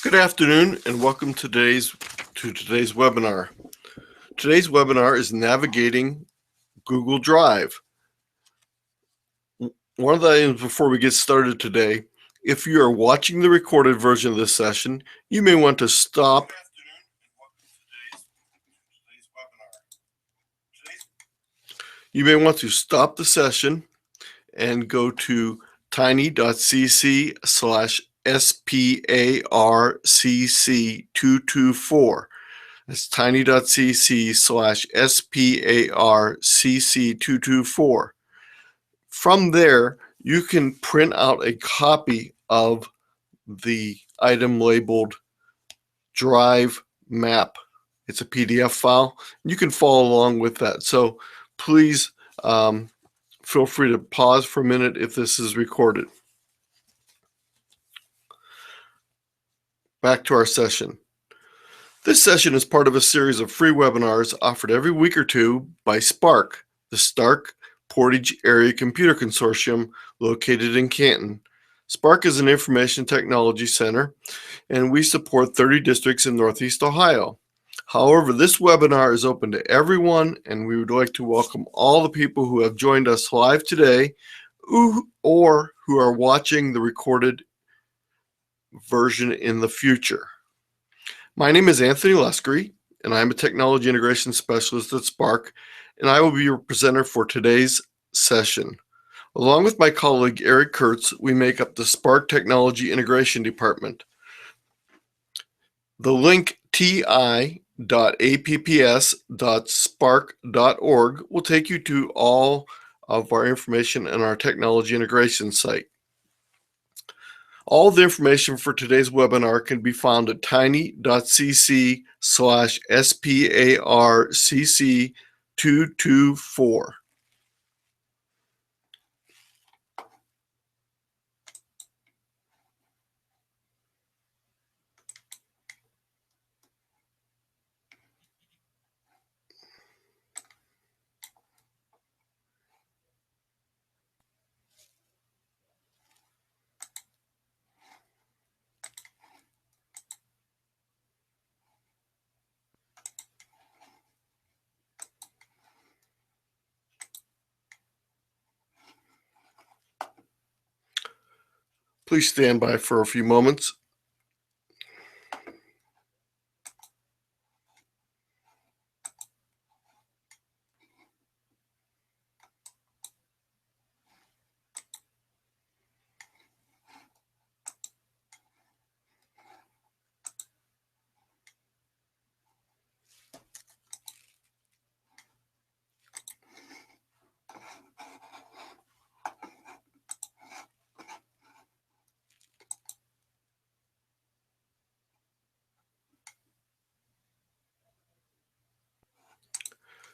Good afternoon and welcome to today's webinar. Today's webinar is navigating Google Drive. One of the items before we get started today, if you are watching the recorded version of this session, you may want to stop the session and go to tiny.cc/SPARCC224. That's tiny.cc/SPARCC224. From there, you can print out a copy of the item labeled Drive Map. It's a PDF file. You can follow along with that. So please feel free to pause for a minute if this is recorded. Back to our session. This session is part of a series of free webinars offered every week or two by SPARC, the Stark Portage Area Computer Consortium located in Canton. SPARC is an information technology center, and we support 30 districts in Northeast Ohio. However, this webinar is open to everyone, and we would like to welcome all the people who have joined us live today or who are watching the recorded version in the future. My name is Anthony Luskery, and I'm a Technology Integration Specialist at SPARC, and I will be your presenter for today's session. Along with my colleague Eric Kurtz, we make up the SPARC Technology Integration Department. The link ti.apps.spark.org will take you to all of our information in our technology integration site. All the information for today's webinar can be found at tiny.cc/SPARCC224. Please stand by for a few moments.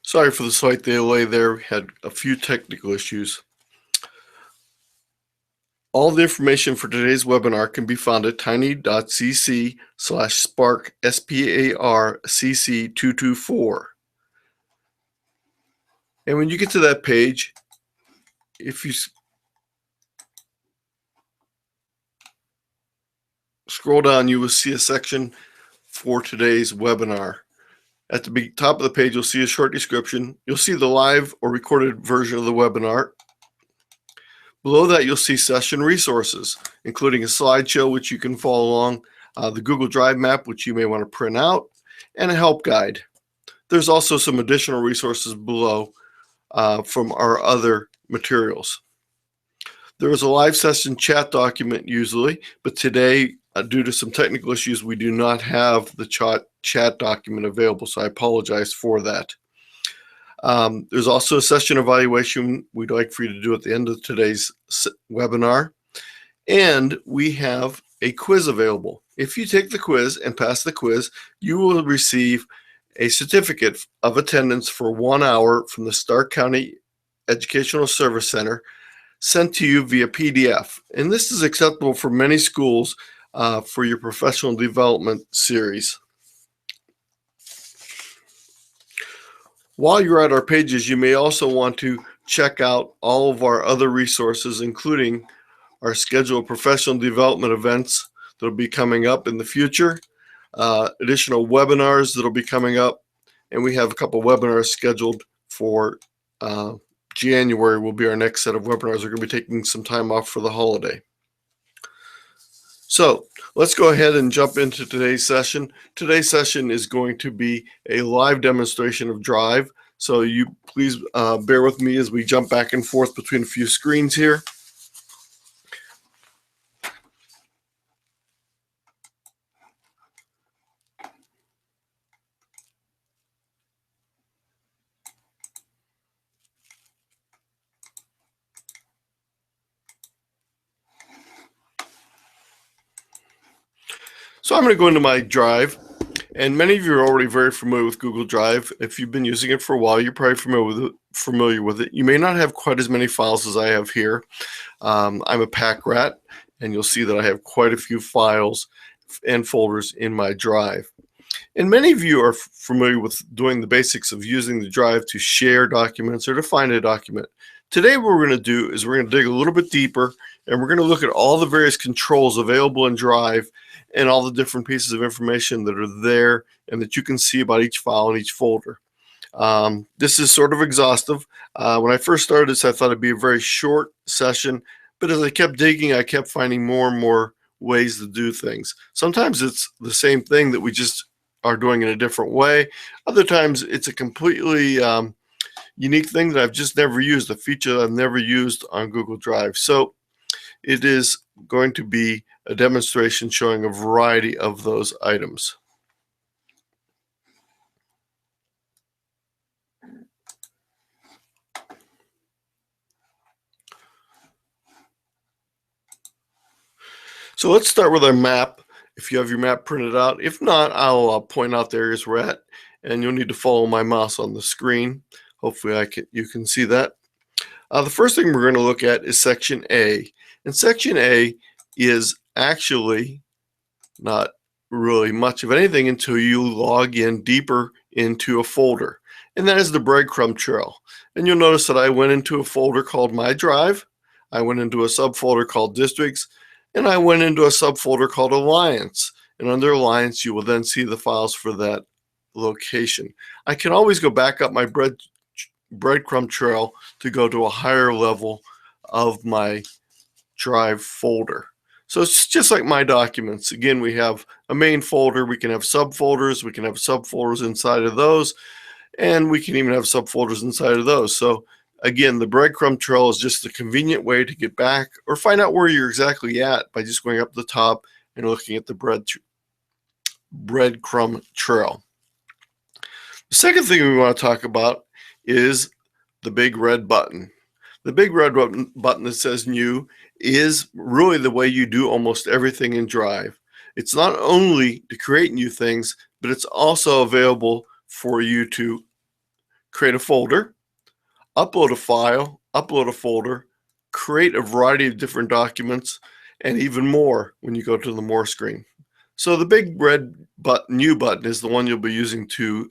Sorry for the slight delay there. We had a few technical issues. All the information for today's webinar can be found at tiny.cc/SPARCC224. And when you get to that page, if you scroll down, you will see a section for today's webinar. At the top of the page, you'll see a short description. You'll see the live or recorded version of the webinar. Below that, you'll see session resources, including a slideshow, which you can follow along, the Google Drive map, which you may want to print out, and a help guide. There's also some additional resources below from our other materials. There is a live session chat document usually, but today, due to some technical issues, we do not have the chat document available, so I apologize for that. There's also a session evaluation we'd like for you to do at the end of today's webinar, and we have a quiz available. If you take the quiz and pass the quiz, you will receive a certificate of attendance for 1 hour from the Stark County Educational Service Center sent to you via PDF. And this is acceptable for many schools for your professional development series. While you're at our pages, you may also want to check out all of our other resources, including our schedule of professional development events, that'll be coming up in the future, additional webinars that'll be coming up, and we have a couple webinars scheduled for January. Will be our next set of webinars. We're going to be taking some time off for the holiday. So let's go ahead and jump into today's session. Today's session is going to be a live demonstration of Drive. So you please bear with me as we jump back and forth between a few screens here. So I'm going to go into my Drive, and many of you are already very familiar with Google Drive. If you've been using it for a while, you're probably familiar with it. You may not have quite as many files as I have here. I'm a pack rat, and you'll see that I have quite a few files and folders in my Drive. And many of you are familiar with doing the basics of using the Drive to share documents or to find a document. Today what we're going to do is we're going to dig a little bit deeper, and we're going to look at all the various controls available in Drive and all the different pieces of information that are there and that you can see about each file and each folder. This is sort of exhaustive. When I first started this, I thought it'd be a very short session, but as I kept digging, I kept finding more and more ways to do things. Sometimes it's the same thing that we just are doing in a different way. Other times it's a completely unique thing that I've just never used, a feature that I've never used on Google Drive. So it is going to be a demonstration showing a variety of those items. So let's start with our map. If you have your map printed out, if not, I'll point out the areas we're at, and you'll need to follow my mouse on the screen. Hopefully you can see that. The first thing we're going to look at is Section A. And Section A is actually not really much of anything until you log in deeper into a folder. And that is the breadcrumb trail. And you'll notice that I went into a folder called My Drive. I went into a subfolder called Districts. And I went into a subfolder called Alliance. And under Alliance, you will then see the files for that location. I can always go back up my breadcrumb trail to go to a higher level of my Drive folder. So it's just like My Documents. Again, we have a main folder. We can have subfolders. We can have subfolders inside of those. And we can even have subfolders inside of those. So again, the breadcrumb trail is just a convenient way to get back or find out where you're exactly at by just going up the top and looking at the breadcrumb trail. The second thing we want to talk about is the big red button. The big red button that says New is really the way you do almost everything in Drive. It's not only to create new things, but it's also available for you to create a folder, upload a file, upload a folder, create a variety of different documents, and even more when you go to the More screen. So the big red New button is the one you'll be using to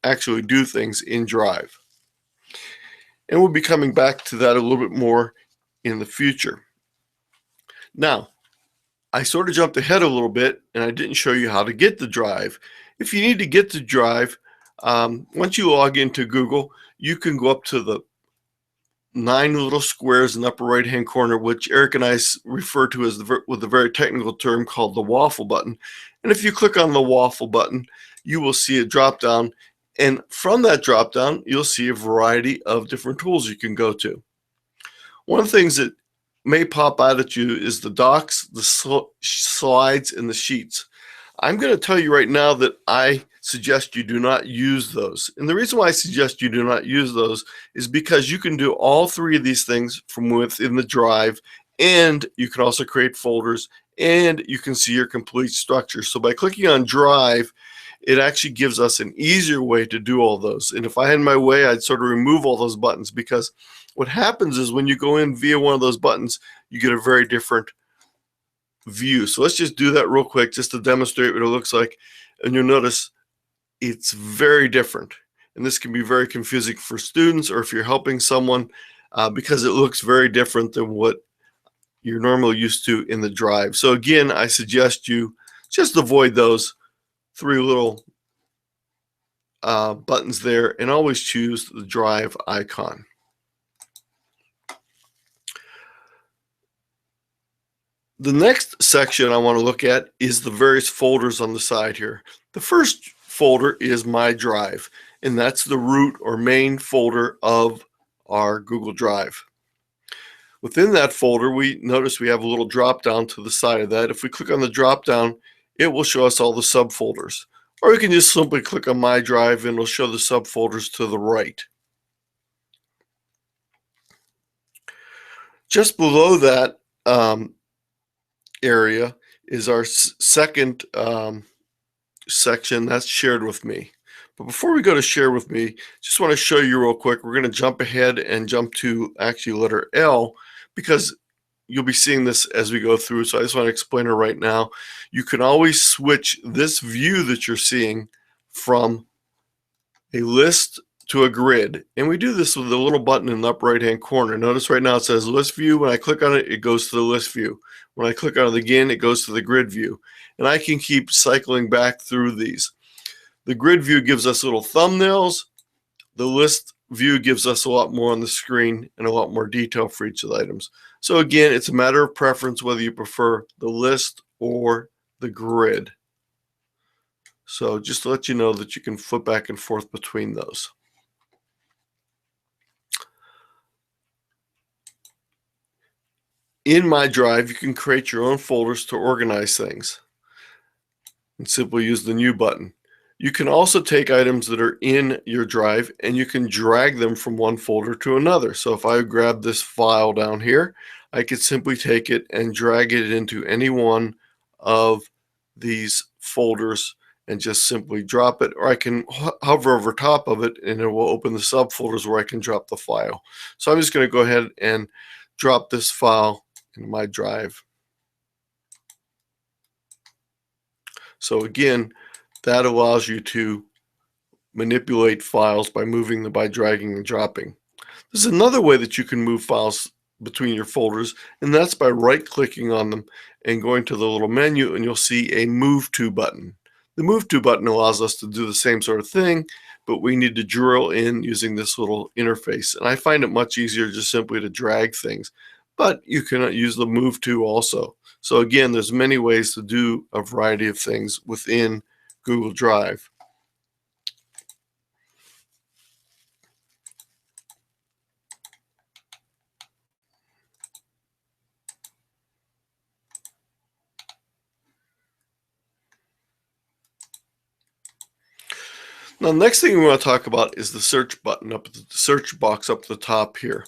actually do things in Drive. And we'll be coming back to that a little bit more in the future. Now, I sort of jumped ahead a little bit and I didn't show you how to get the Drive. If you need to get the Drive, once you log into Google, you can go up to the 9 little squares in the upper right hand corner, which Eric and I refer to as with a very technical term called the waffle button. And if you click on the waffle button, you will see a drop down. And from that drop down, you'll see a variety of different tools you can go to. One of the things that may pop out at you is the docs, the slides, and the sheets. I'm going to tell you right now that I suggest you do not use those. And the reason why I suggest you do not use those is because you can do all three of these things from within the Drive, and you can also create folders, and you can see your complete structure. So by clicking on Drive, it actually gives us an easier way to do all those. And if I had my way, I'd sort of remove all those buttons, because what happens is when you go in via one of those buttons, you get a very different view. So let's just do that real quick just to demonstrate what it looks like. And you'll notice it's very different. And this can be very confusing for students or if you're helping someone because it looks very different than what you're normally used to in the drive. So again, I suggest you just avoid those three little buttons there and always choose the drive icon. The next section I want to look at is the various folders on the side here. The first folder is My Drive, and that's the root or main folder of our Google Drive. Within that folder, we notice we have a little drop down to the side of that. If we click on the drop down, it will show us all the subfolders. Or we can just simply click on My Drive and it'll show the subfolders to the right. Just below that area is our second section, that's Shared with Me. But before we go to Share with Me, just want to show you real quick, we're going to jump ahead and jump to actually letter L, because you'll be seeing this as we go through. So I just want to explain it right now. You can always switch this view that you're seeing from a list to a grid. And we do this with the little button in the upper right hand corner. Notice right now it says list view. When I click on it, it goes to the list view. When I click on it again, it goes to the grid view. And I can keep cycling back through these. The grid view gives us little thumbnails. The list view gives us a lot more on the screen and a lot more detail for each of the items. So again, it's a matter of preference whether you prefer the list or the grid. So just to let you know that you can flip back and forth between those. In My Drive, you can create your own folders to organize things and simply use the New button. You can also take items that are in your drive and you can drag them from one folder to another. So if I grab this file down here, I could simply take it and drag it into any one of these folders and just simply drop it, or I can hover over top of it and it will open the subfolders where I can drop the file. So I'm just going to go ahead and drop this file in my drive. So again, that allows you to manipulate files by moving them by dragging and dropping. There's another way that you can move files between your folders, and that's by right-clicking on them and going to the little menu, and you'll see a Move To button. The Move To button allows us to do the same sort of thing, but we need to drill in using this little interface. And I find it much easier just simply to drag things, but you can use the Move To also. So again, there's many ways to do a variety of things within Google Drive. Now, the next thing we want to talk about is the search button up at the search box up at the top here.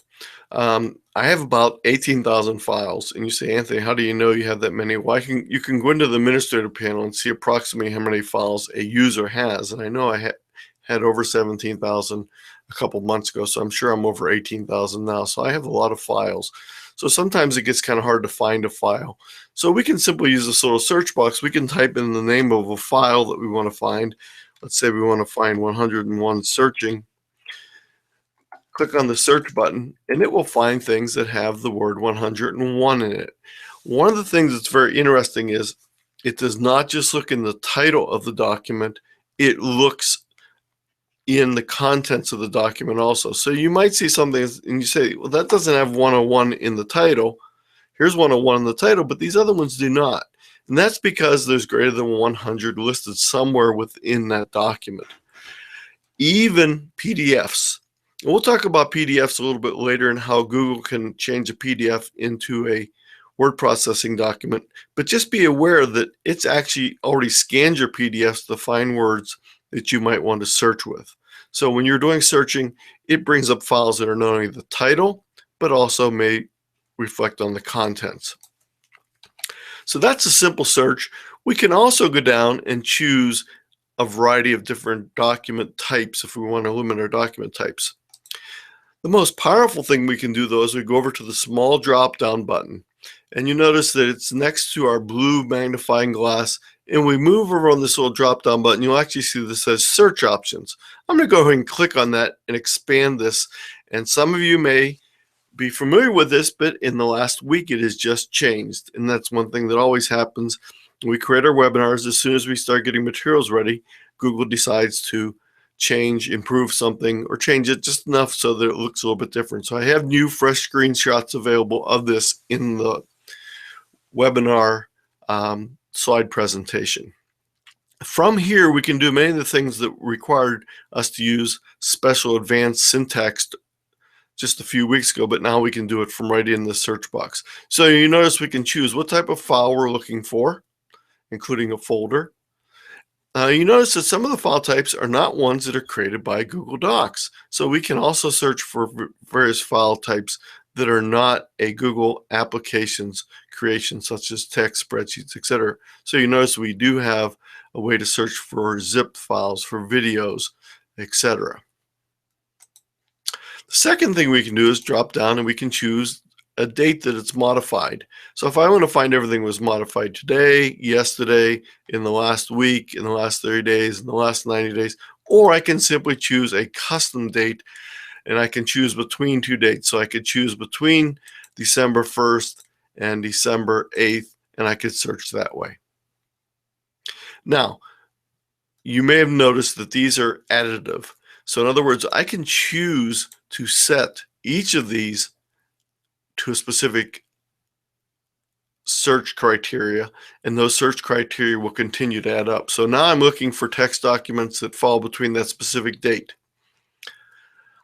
I have about 18,000 files, and you say, Anthony, how do you know you have that many? Well, you can go into the administrator panel and see approximately how many files a user has, and I know I had over 17,000 a couple months ago, so I'm sure I'm over 18,000 now. So I have a lot of files. So sometimes it gets kind of hard to find a file. So we can simply use this little search box. We can type in the name of a file that we want to find. Let's say we want to find 101 searching. Click on the search button and it will find things that have the word 101 in it. One of the things that's very interesting is it does not just look in the title of the document, it looks in the contents of the document also. So you might see something and you say, well, that doesn't have 101 in the title. Here's 101 in the title, but these other ones do not. And that's because there's greater than 100 listed somewhere within that document. Even PDFs. And we'll talk about PDFs a little bit later and how Google can change a PDF into a word processing document. But just be aware that it's actually already scanned your PDFs to find words that you might want to search with. So when you're doing searching, it brings up files that are not only the title, but also may reflect on the contents. So that's a simple search. We can also go down and choose a variety of different document types if we want to limit our document types. The most powerful thing we can do though is we go over to the small drop down button, and you notice that it's next to our blue magnifying glass, and we move over on this little drop down button, you'll actually see this says search options. I'm going to go ahead and click on that and expand this, and some of you may be familiar with this, but in the last week it has just changed. And that's one thing that always happens. We create our webinars. As soon as we start getting materials ready, Google decides to change, improve something, or change it just enough so that it looks a little bit different. So I have new fresh screenshots available of this in the webinar slide presentation. From here, we can do many of the things that required us to use special advanced syntax just a few weeks ago, but now we can do it from right in the search box. So you notice we can choose what type of file we're looking for, including a folder. You notice that some of the file types are not ones that are created by Google Docs. So we can also search for various file types that are not a Google applications creation, such as text, spreadsheets, etc. So you notice we do have a way to search for zip files, for videos, etc. The second thing we can do is drop down and we can choose a date that it's modified. So if I want to find everything was modified today, yesterday, in the last week, in the last 30 days, in the last 90 days, or I can simply choose a custom date and I can choose between two dates. So I could choose between December 1st and December 8th, and I could search that way. Now, you may have noticed that these are additive. So in other words, I can choose to set each of these to a specific search criteria, and those search criteria will continue to add up. So now I'm looking for text documents that fall between that specific date.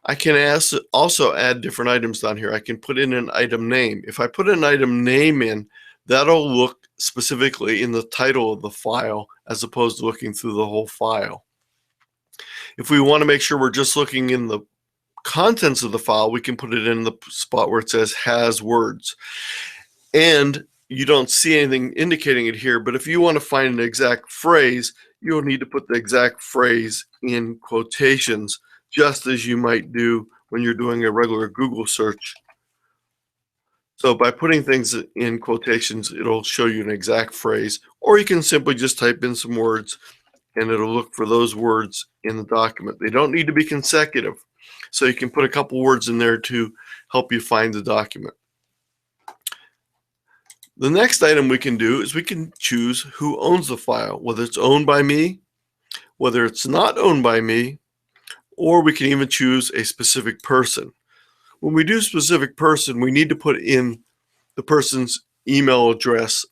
I can also add different items down here. I can put in an item name. If I put an item name in, that'll look specifically in the title of the file as opposed to looking through the whole file. If we want to make sure we're just looking in the contents of the file, we can put it in the spot where it says has words. And you don't see anything indicating it here, but if you want to find an exact phrase, you'll need to put the exact phrase in quotations, just as you might do when you're doing a regular Google search. So by putting things in quotations, it'll show you an exact phrase, or you can simply just type in some words and it'll look for those words in the document. They don't need to be consecutive. So you can put a couple words in there to help you find the document. The next item we can do is we can choose who owns the file, whether it's owned by me, whether it's not owned by me, or we can even choose a specific person. When we do specific person, we need to put in the person's email address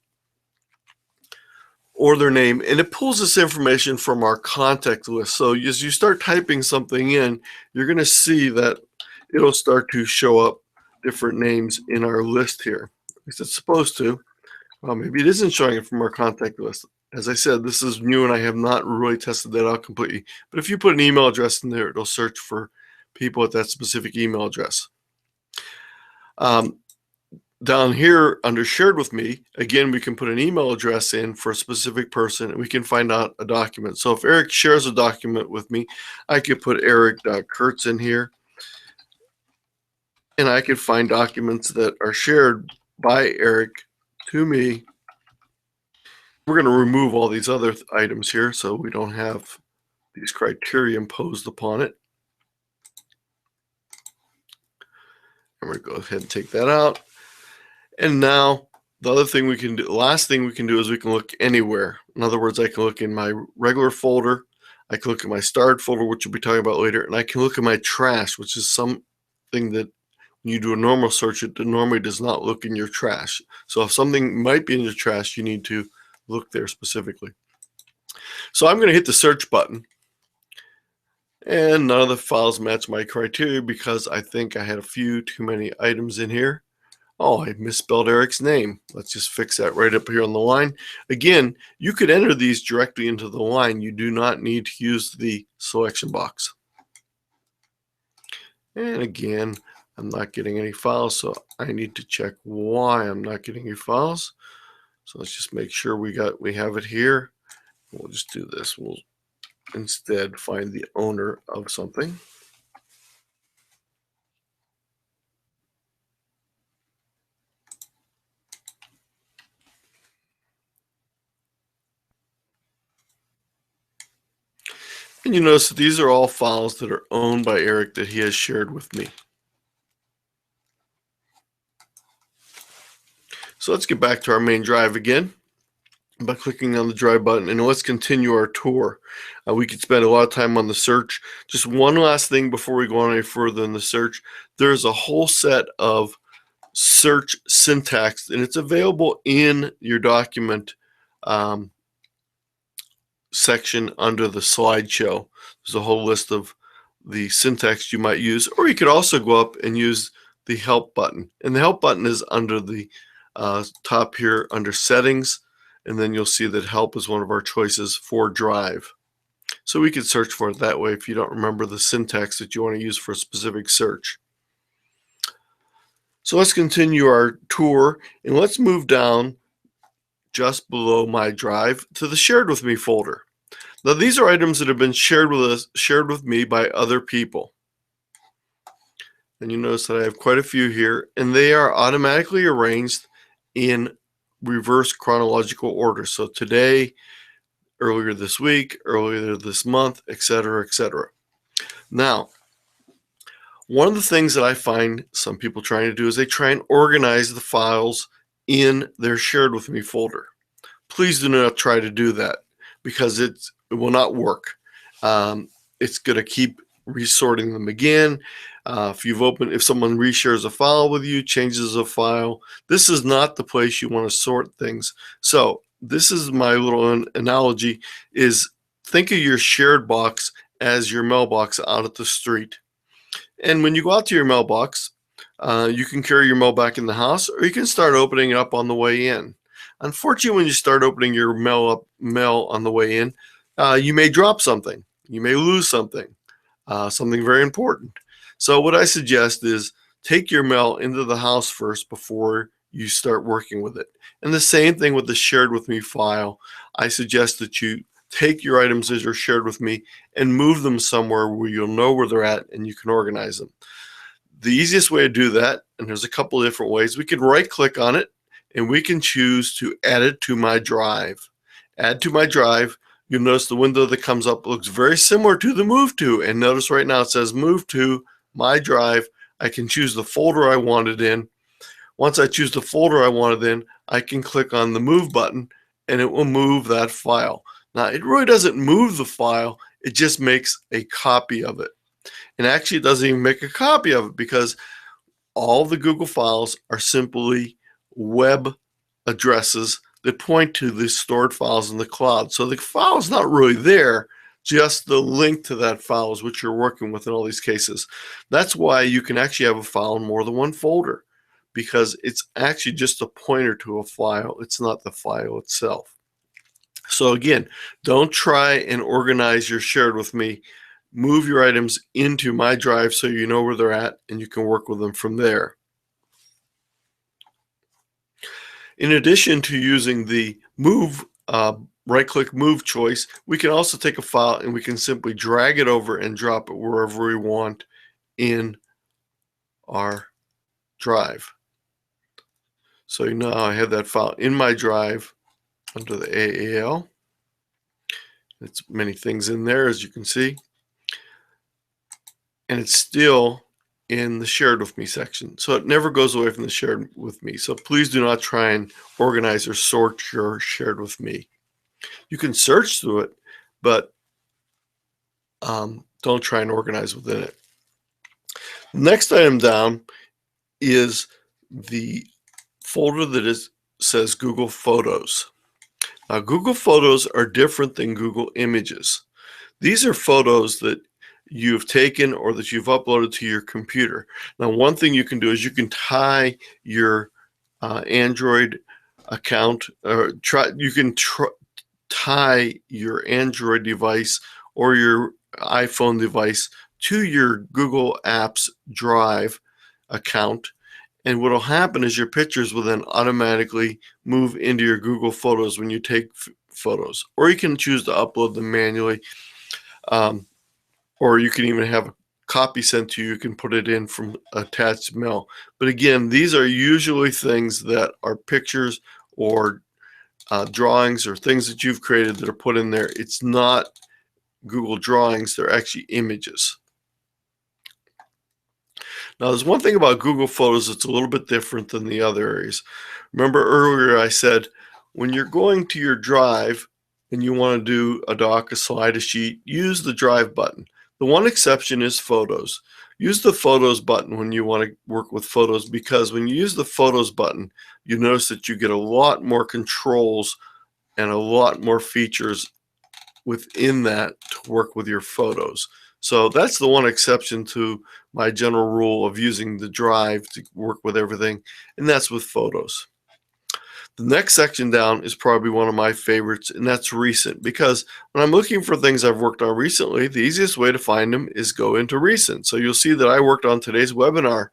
or their name, and it pulls this information from our contact list. So as you start typing something in, you're going to see that it'll start to show up different names in our list here. At least it's supposed to. Maybe it isn't showing it from our contact list. As I said, this is new and I have not really tested that out completely. But if you put an email address in there, it'll search for people at that specific email address. Down here under shared with me, again, we can put an email address in for a specific person and we can find out a document. So if Eric shares a document with me, I could put eric.kurtz in here and I could find documents that are shared by Eric to me. We're going to remove all these other items here so we don't have these criteria imposed upon it. I'm going to go ahead and take that out. And now the other thing we can do, the last thing we can do is we can look anywhere. In other words, I can look in my regular folder, I can look at my starred folder, which we'll be talking about later, and I can look at my trash, which is something that when you do a normal search, it normally does not look in your trash. So if something might be in your trash, you need to look there specifically. So I'm going to hit the search button. And none of the files match my criteria because I think I had a few too many items in here. Oh, I misspelled Eric's name. Let's just fix that right up here on the line. Again, you could enter these directly into the line. You do not need to use the selection box. And again, I'm not getting any files, so I need to check why I'm not getting any files. So let's just make sure we have it here. We'll just do this. We'll instead find the owner of something. And you notice that these are all files that are owned by Eric that he has shared with me. So let's get back to our main drive again by clicking on the drive button, and let's continue our tour. We could spend a lot of time on the search. Just one last thing before we go on any further in the search. There's a whole set of search syntax, and it's available in your document section under the slideshow. There's a whole list of the syntax you might use, or you could also go up and use the help button. And the help button is under the top here under settings, and then you'll see that help is one of our choices for drive. So we could search for it that way if you don't remember the syntax that you want to use for a specific search. So let's continue our tour, and let's move down just below my drive to the shared with me folder. Now these are items that have been shared with me by other people. And you notice that I have quite a few here, and they are automatically arranged in reverse chronological order. So today, earlier this week, earlier this month, etc., etc. Now, one of the things that I find some people trying to do is they try and organize the files in their shared with me folder. Please do not try to do that, because it will not work. It's going to keep resorting them again. If someone reshares a file with you, changes a file, this is not the place you want to sort things. So this is my little analogy, is think of your shared box as your mailbox out at the street. And when you go out to your mailbox, you can carry your mail back in the house, or you can start opening it up on the way in. Unfortunately, when you start opening your mail on the way in, you may drop something. You may lose something, something very important. So what I suggest is take your mail into the house first before you start working with it. And the same thing with the shared with me file. I suggest that you take your items as are shared with me and move them somewhere where you'll know where they're at and you can organize them. The easiest way to do that, and there's a couple of different ways, we can right click on it and we can choose to add it to my drive. Add to my drive. You'll notice the window that comes up looks very similar to the move to, and notice right now it says move to my drive. I can choose the folder I want it in. Once I choose the folder I want it in, I can click on the move button and it will move that file. Now it really doesn't move the file, it just makes a copy of it. And actually it doesn't even make a copy of it, because all the Google files are simply web addresses that point to the stored files in the cloud. So the file is not really there, just the link to that file is what you're working with in all these cases. That's why you can actually have a file in more than one folder, because it's actually just a pointer to a file. It's not the file itself. So again, don't try and organize your shared with me. Move your items into my drive so you know where they're at and you can work with them from there. In addition to using the move, right-click move choice, we can also take a file and we can simply drag it over and drop it wherever we want in our drive. So now I have that file in my drive under the AAL. It's many things in there, as you can see. And it's still in the shared with me section. So it never goes away from the shared with me. So please do not try and organize or sort your shared with me. You can search through it, but don't try and organize within it. Next item down is the folder that says Google Photos. Now, Google Photos are different than Google Images. These are photos that you've taken or that you've uploaded to your computer. Now, one thing you can do is you can tie your Android account, or tie your Android device or your iPhone device to your Google Apps Drive account. And what will happen is your pictures will then automatically move into your Google Photos when you take photos. Or you can choose to upload them manually. Or you can even have a copy sent to you. You can put it in from attached mail. But again, these are usually things that are pictures or drawings or things that you've created that are put in there. It's not Google Drawings. They're actually images. Now, there's one thing about Google Photos that's a little bit different than the other areas. Remember earlier I said, when you're going to your Drive and you want to do a doc, a slide, a sheet, use the Drive button. The one exception is Photos. Use the Photos button when you want to work with photos, because when you use the Photos button, you notice that you get a lot more controls and a lot more features within that to work with your photos. So that's the one exception to my general rule of using the Drive to work with everything, and that's with photos. The next section down is probably one of my favorites, and that's recent, because when I'm looking for things I've worked on recently, the easiest way to find them is go into recent. So you'll see that I worked on today's webinar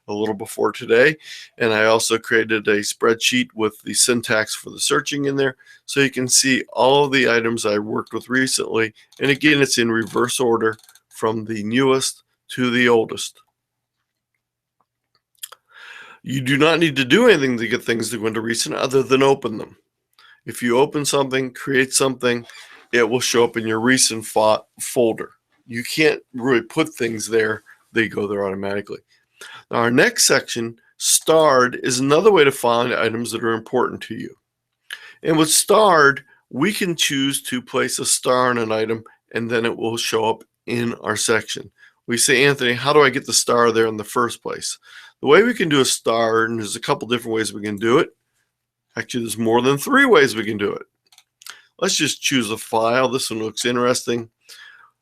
a little before today, and I also created a spreadsheet with the syntax for the searching in there, so you can see all of the items I worked with recently. And again, it's in reverse order from the newest to the oldest. You do not need to do anything to get things to go into recent other than open them. If you open something, create something, it will show up in your recent folder. You can't really put things there, they go there automatically. Now, our next section, starred, is another way to find items that are important to you. And with starred, we can choose to place a star on an item, and then it will show up in our section. We say, Anthony, how do I get the star there in the first place? The way we can do a star, and there's a couple different ways we can do it. Actually, there's more than 3 ways we can do it. Let's just choose a file. This one looks interesting.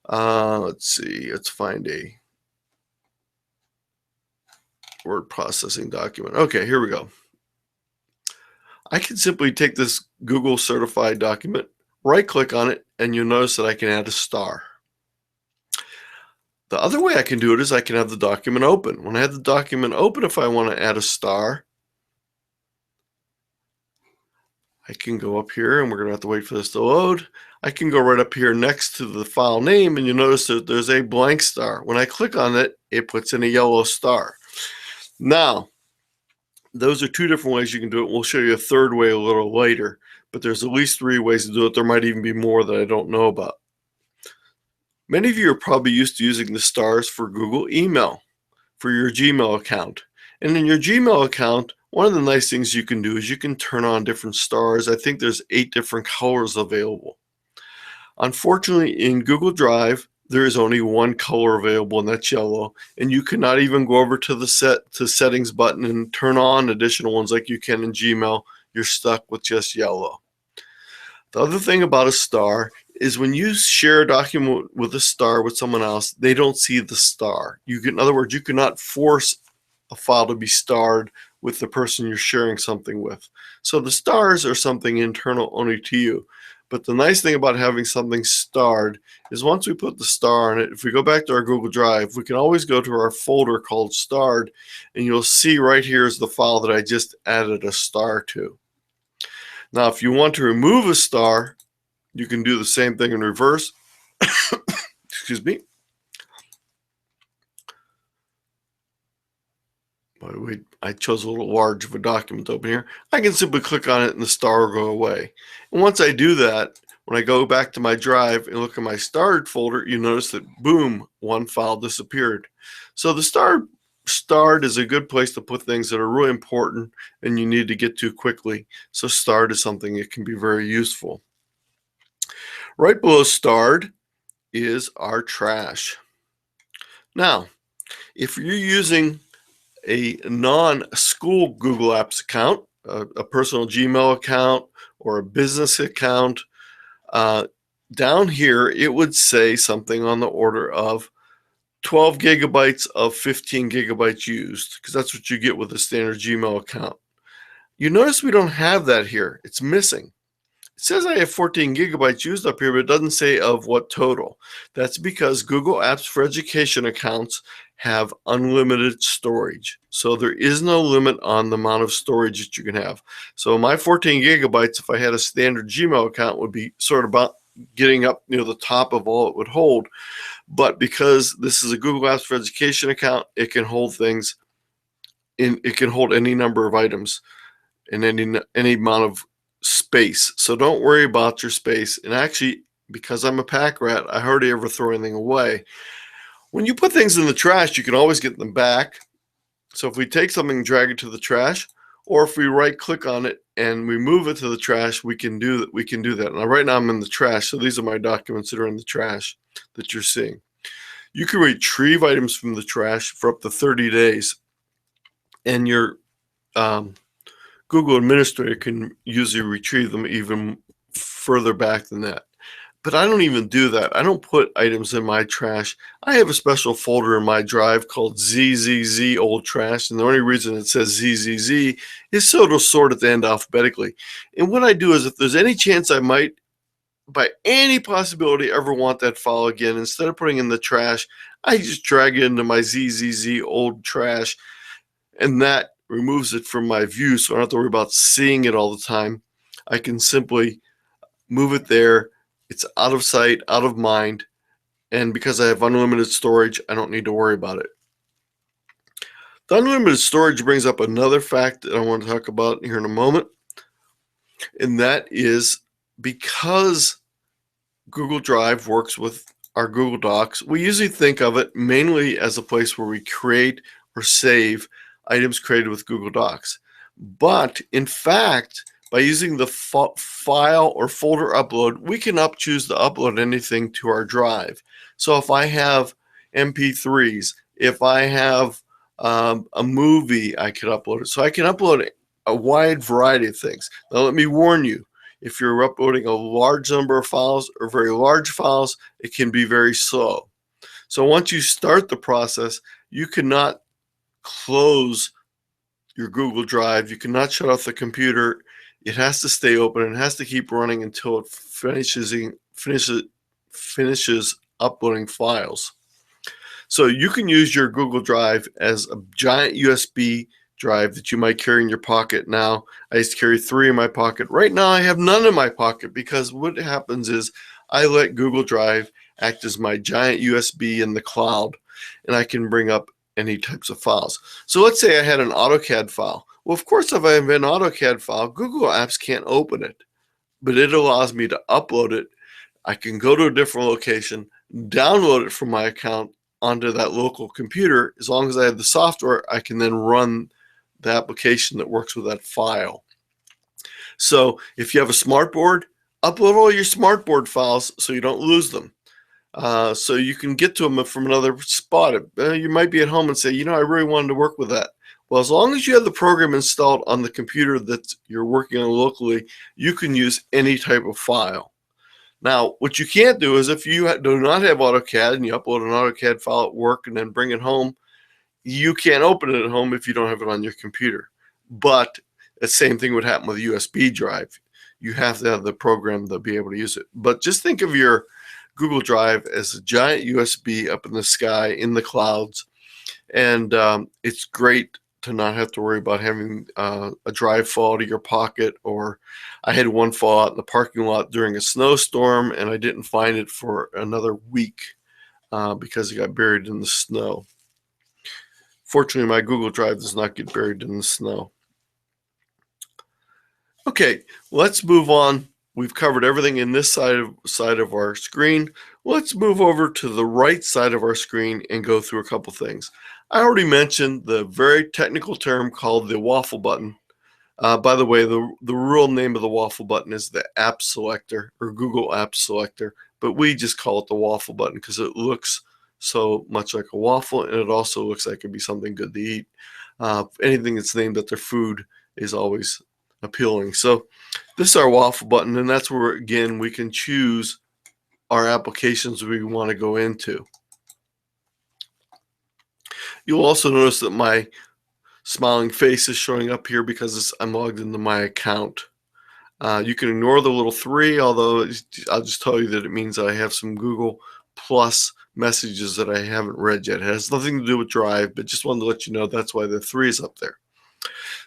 Let's see. Let's find a word processing document. Okay, here we go. I can simply take this Google certified document, right click on it, and you'll notice that I can add a star. The other way I can do it is I can have the document open. When I have the document open, if I want to add a star, I can go up here, and we're going to have to wait for this to load. I can go right up here next to the file name, and you'll notice that there's a blank star. When I click on it, it puts in a yellow star. Now, those are 2 different ways you can do it. We'll show you a third way a little later, but there's at least 3 ways to do it. There might even be more that I don't know about. Many of you are probably used to using the stars for Google email, for your Gmail account. And in your Gmail account, one of the nice things you can do is you can turn on different stars. I think there's 8 different colors available. Unfortunately, in Google Drive, there is only one color available, and that's yellow. And you cannot even go over to the settings button and turn on additional ones like you can in Gmail. You're stuck with just yellow. The other thing about a star is when you share a document with a star with someone else, they don't see the star. In other words, you cannot force a file to be starred with the person you're sharing something with. So the stars are something internal only to you. But the nice thing about having something starred is once we put the star on it, if we go back to our Google Drive, we can always go to our folder called starred, and you'll see right here is the file that I just added a star to. Now, if you want to remove a star, you can do the same thing in reverse. Excuse me. By the way, I chose a little large of a document open here. I can simply click on it and the star will go away. And once I do that, when I go back to my Drive and look at my starred folder, you notice that, boom, one file disappeared. So the starred is a good place to put things that are really important and you need to get to quickly. So starred is something that can be very useful. Right below starred is our trash. Now, if you're using a non-school Google Apps account, a personal Gmail account, or a business account, down here it would say something on the order of 12 gigabytes of 15 gigabytes used, because that's what you get with a standard Gmail account. You notice we don't have that here. It's missing. It says I have 14 gigabytes used up here, but it doesn't say of what total. That's because Google Apps for Education accounts have unlimited storage. So there is no limit on the amount of storage that you can have. So my 14 gigabytes, if I had a standard Gmail account, would be sort of about getting up near the top of all it would hold. But because this is a Google Apps for Education account, it can hold things it can hold any number of items in any amount of space. So don't worry about your space. And actually, because I'm a pack rat, I hardly ever throw anything away. When you put things in the trash, you can always get them back. So if we take something and drag it to the trash, or if we right click on it and we move it to the trash, we can do that. Now right now I'm in the trash, so these are my documents that are in the trash that you're seeing. You can retrieve items from the trash for up to 30 days, and your Google administrator can usually retrieve them even further back than that. But I don't even do that. I don't put items in my trash. I have a special folder in my drive called ZZZ Old Trash, and the only reason it says ZZZ is so it'll sort at the end alphabetically. And what I do is, if there's any chance I might, by any possibility, ever want that file again, instead of putting it in the trash, I just drag it into my ZZZ Old Trash, and that removes it from my view, so I don't have to worry about seeing it all the time. I can simply move it there. It's out of sight, out of mind, and because I have unlimited storage, I don't need to worry about it. The unlimited storage brings up another fact that I want to talk about here in a moment, and that is because Google Drive works with our Google Docs, we usually think of it mainly as a place where we create or save items created with Google Docs. But in fact, by using the file or folder upload, we can choose to upload anything to our drive. So if I have MP3s, if I have a movie, I could upload it. So I can upload a wide variety of things. Now let me warn you, if you're uploading a large number of files or very large files, it can be very slow. So once you start the process, you cannot close your Google Drive. You cannot shut off the computer. It has to stay open and it has to keep running until it finishes uploading files. So you can use your Google Drive as a giant USB drive that you might carry in your pocket. Now, I used to carry 3 in my pocket. Right now, I have none in my pocket because what happens is I let Google Drive act as my giant USB in the cloud, and I can bring up any types of files. So let's say I had an AutoCAD file. Well, of course, if I have an AutoCAD file, Google Apps can't open it, but it allows me to upload it. I can go to a different location, download it from my account onto that local computer. As long as I have the software, I can then run the application that works with that file. So if you have a smartboard, upload all your smartboard files so you don't lose them. So you can get to them from another spot. You might be at home and say, I really wanted to work with that. Well, as long as you have the program installed on the computer that you're working on locally, you can use any type of file. Now, what you can't do is if you do not have AutoCAD and you upload an AutoCAD file at work and then bring it home, you can't open it at home if you don't have it on your computer. But the same thing would happen with a USB drive. You have to have the program to be able to use it. But just think of your Google Drive as a giant USB up in the sky, in the clouds. And it's great to not have to worry about having a drive fall out of your pocket. Or I had one fall out in the parking lot during a snowstorm, and I didn't find it for another week because it got buried in the snow. Fortunately, my Google Drive does not get buried in the snow. Okay, let's move on. We've covered everything in this side of our screen. Let's move over to the right side of our screen and go through a couple things. I already mentioned the very technical term called the waffle button. By the way, the real name of the waffle button is the App Selector or Google App Selector, but we just call it the waffle button because it looks so much like a waffle, and it also looks like it'd be something good to eat. Anything that's named after food is always appealing. So this is our waffle button, and that's where, again, we can choose our applications we want to go into. You'll also notice that my smiling face is showing up here because I'm logged into my account. You can ignore the little 3, although I'll just tell you that it means that I have some Google Plus messages that I haven't read yet. It has nothing to do with Drive, but just wanted to let you know that's why the 3 is up there.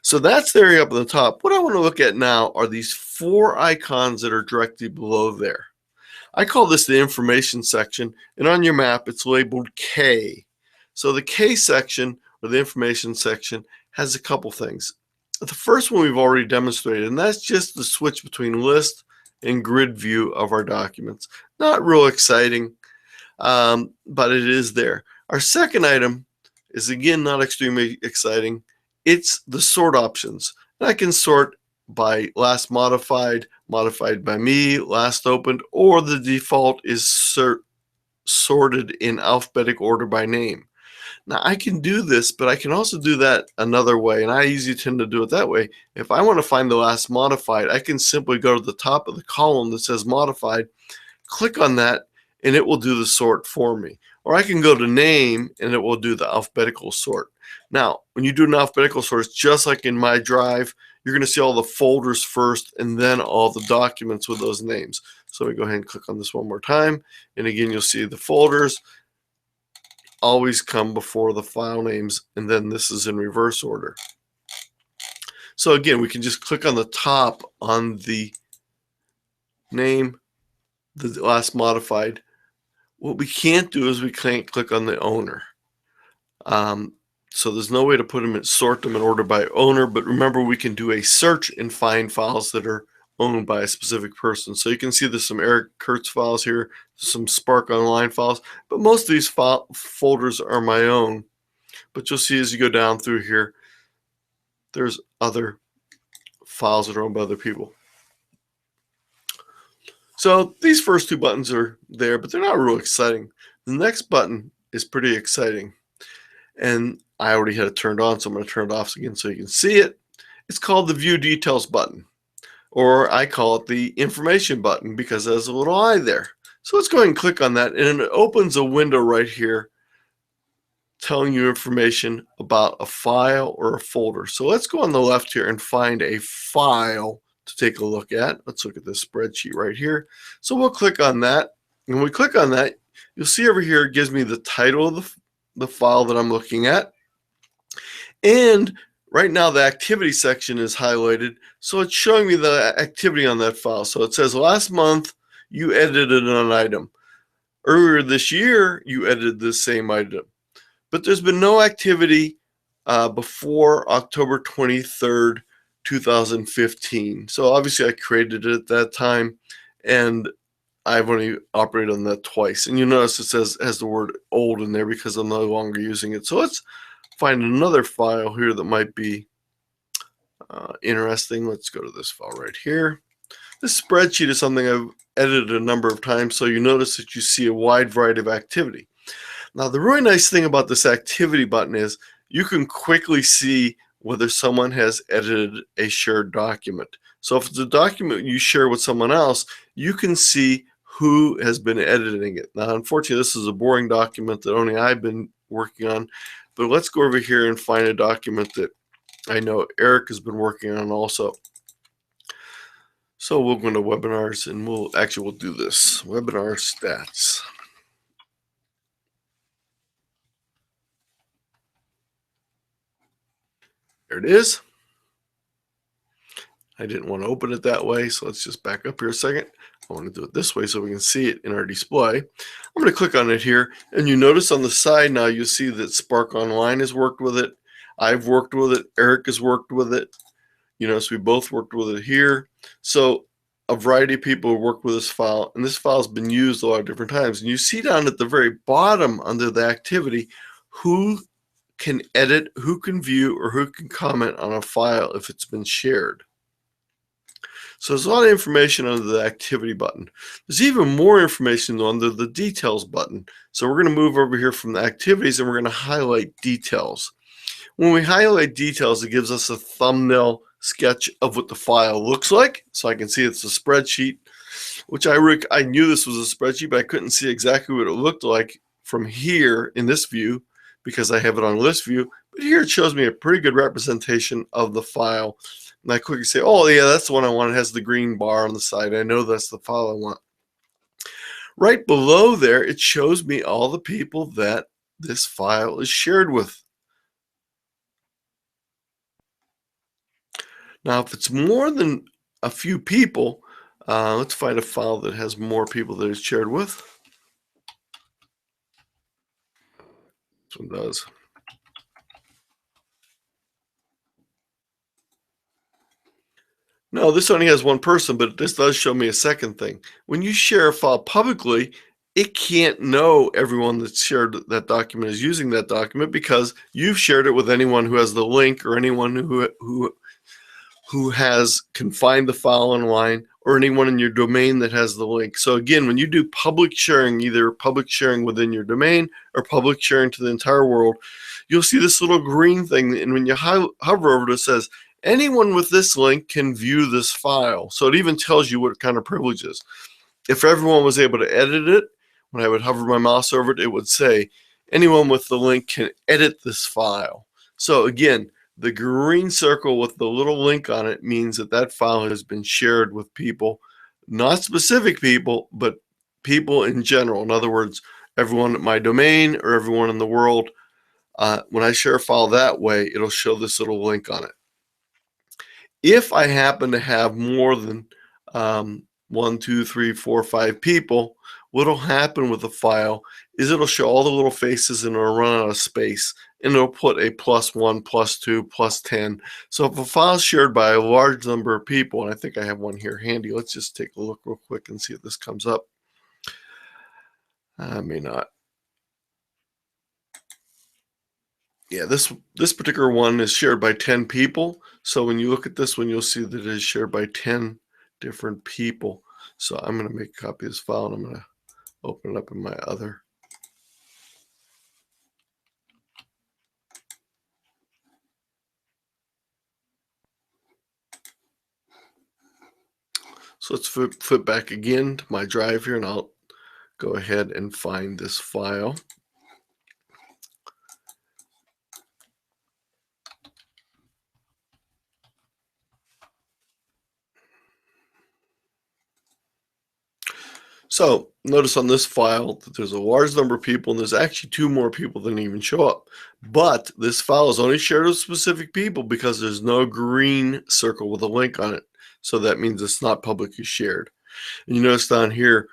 So that's the area up on the top. What I want to look at now are these 4 icons that are directly below there. I call this the information section, and on your map it's labeled K. So the K section, or the information section, has a couple things. The first one we've already demonstrated, and that's just the switch between list and grid view of our documents. Not real exciting, but it is there. Our second item is again not extremely exciting. It's the sort options. And I can sort by last modified, modified by me, last opened, or the default is sorted in alphabetic order by name. Now I can do this, but I can also do that another way, and I usually tend to do it that way. If I want to find the last modified, I can simply go to the top of the column that says modified, click on that, and it will do the sort for me. Or I can go to name and it will do the alphabetical sort. Now, when you do an alphabetical sort, it's just like in my drive, you're going to see all the folders first and then all the documents with those names. So we go ahead and click on this one more time. And again, you'll see the folders always come before the file names, and then this is in reverse order. So again, we can just click on the top on the name, the last modified. What we can't do is we can't click on the owner. So there's no way to put them in, sort them in order by owner, but remember we can do a search and find files that are owned by a specific person. So you can see there's some Eric Kurtz files here, some Spark Online files, but most of these folders are my own. But you'll see as you go down through here, there's other files that are owned by other people. So these first two buttons are there, but they're not real exciting. The next button is pretty exciting. And I already had it turned on, so I'm going to turn it off again so you can see it. It's called the View Details button, or I call it the Information button because there's a little eye there. So let's go ahead and click on that, and it opens a window right here telling you information about a file or a folder. So let's go on the left here and find a file to take a look at. Let's look at this spreadsheet right here. So we'll click on that. And when we click on that, you'll see over here it gives me the title of the file that I'm looking at. And right now the activity section is highlighted. So it's showing me the activity on that file. So it says last month you edited an item. Earlier this year you edited the same item. But there's been no activity before October 23rd, 2015. So obviously I created it at that time, and I've only operated on that twice. And you notice it has the word old in there because I'm no longer using it. So let's find another file here that might be interesting. Let's go to this file right here. This spreadsheet is something I've edited a number of times, so you notice that you see a wide variety of activity. Now the really nice thing about this activity button is you can quickly see whether someone has edited a shared document. So if it's a document you share with someone else, you can see who has been editing it. Now unfortunately this is a boring document that only I've been working on, but let's go over here and find a document that I know Eric has been working on also. So we'll go into webinars and we'll do this. Webinar stats. There it is. I didn't want to open it that way, so let's just back up here a second. I want to do it this way so we can see it in our display. I'm going to click on it here, and you notice on the side now you see that Spark Online has worked with it. I've worked with it. Eric has worked with it. You notice we both worked with it here. So a variety of people have worked with this file, and this file has been used a lot of different times. And you see down at the very bottom under the activity who can edit, who can view, or who can comment on a file if it's been shared. So there's a lot of information under the activity button. There's even more information under the details button. So we're going to move over here from the activities and we're going to highlight details. When we highlight details, it gives us a thumbnail sketch of what the file looks like. So I can see it's a spreadsheet, which I knew this was a spreadsheet, but I couldn't see exactly what it looked like from here in this view because I have it on list view. But here it shows me a pretty good representation of the file. And I quickly say, oh yeah, that's the one I want. It has the green bar on the side. I know that's the file I want. Right below there, it shows me all the people that this file is shared with. Now, if it's more than a few people, let's find a file that has more people that it's shared with. This one does. No, this only has one person, but this does show me a second thing. When you share a file publicly, it can't know everyone that's shared that document is using that document because you've shared it with anyone who has the link or anyone who can find the file online or anyone in your domain that has the link. So again, when you do public sharing, either public sharing within your domain or public sharing to the entire world, you'll see this little green thing. And when you hover over it, it says, anyone with this link can view this file. So it even tells you what kind of privileges. If everyone was able to edit it, when I would hover my mouse over it, it would say, anyone with the link can edit this file. So again, the green circle with the little link on it means that that file has been shared with people, not specific people, but people in general. In other words, everyone at my domain or everyone in the world. When I share a file that way, it'll show this little link on it. If I happen to have more than 1, 2, 3, 4, 5 people, what'll happen with the file is it'll show all the little faces and it'll run out of space, and it'll put a +1, +2, +10. So if a file is shared by a large number of people, and I think I have one here handy, let's just take a look real quick and see if this comes up. I may not. Yeah, this particular one is shared by 10 people. So when you look at this one, you'll see that it is shared by 10 different people. So I'm going to make a copy of this file and I'm going to open it up in my other. So let's flip back again to my drive here, and I'll go ahead and find this file. So notice on this file that there's a large number of people, and there's actually 2 more people than even show up. But this file is only shared with specific people because there's no green circle with a link on it. So that means it's not publicly shared. And you notice down here,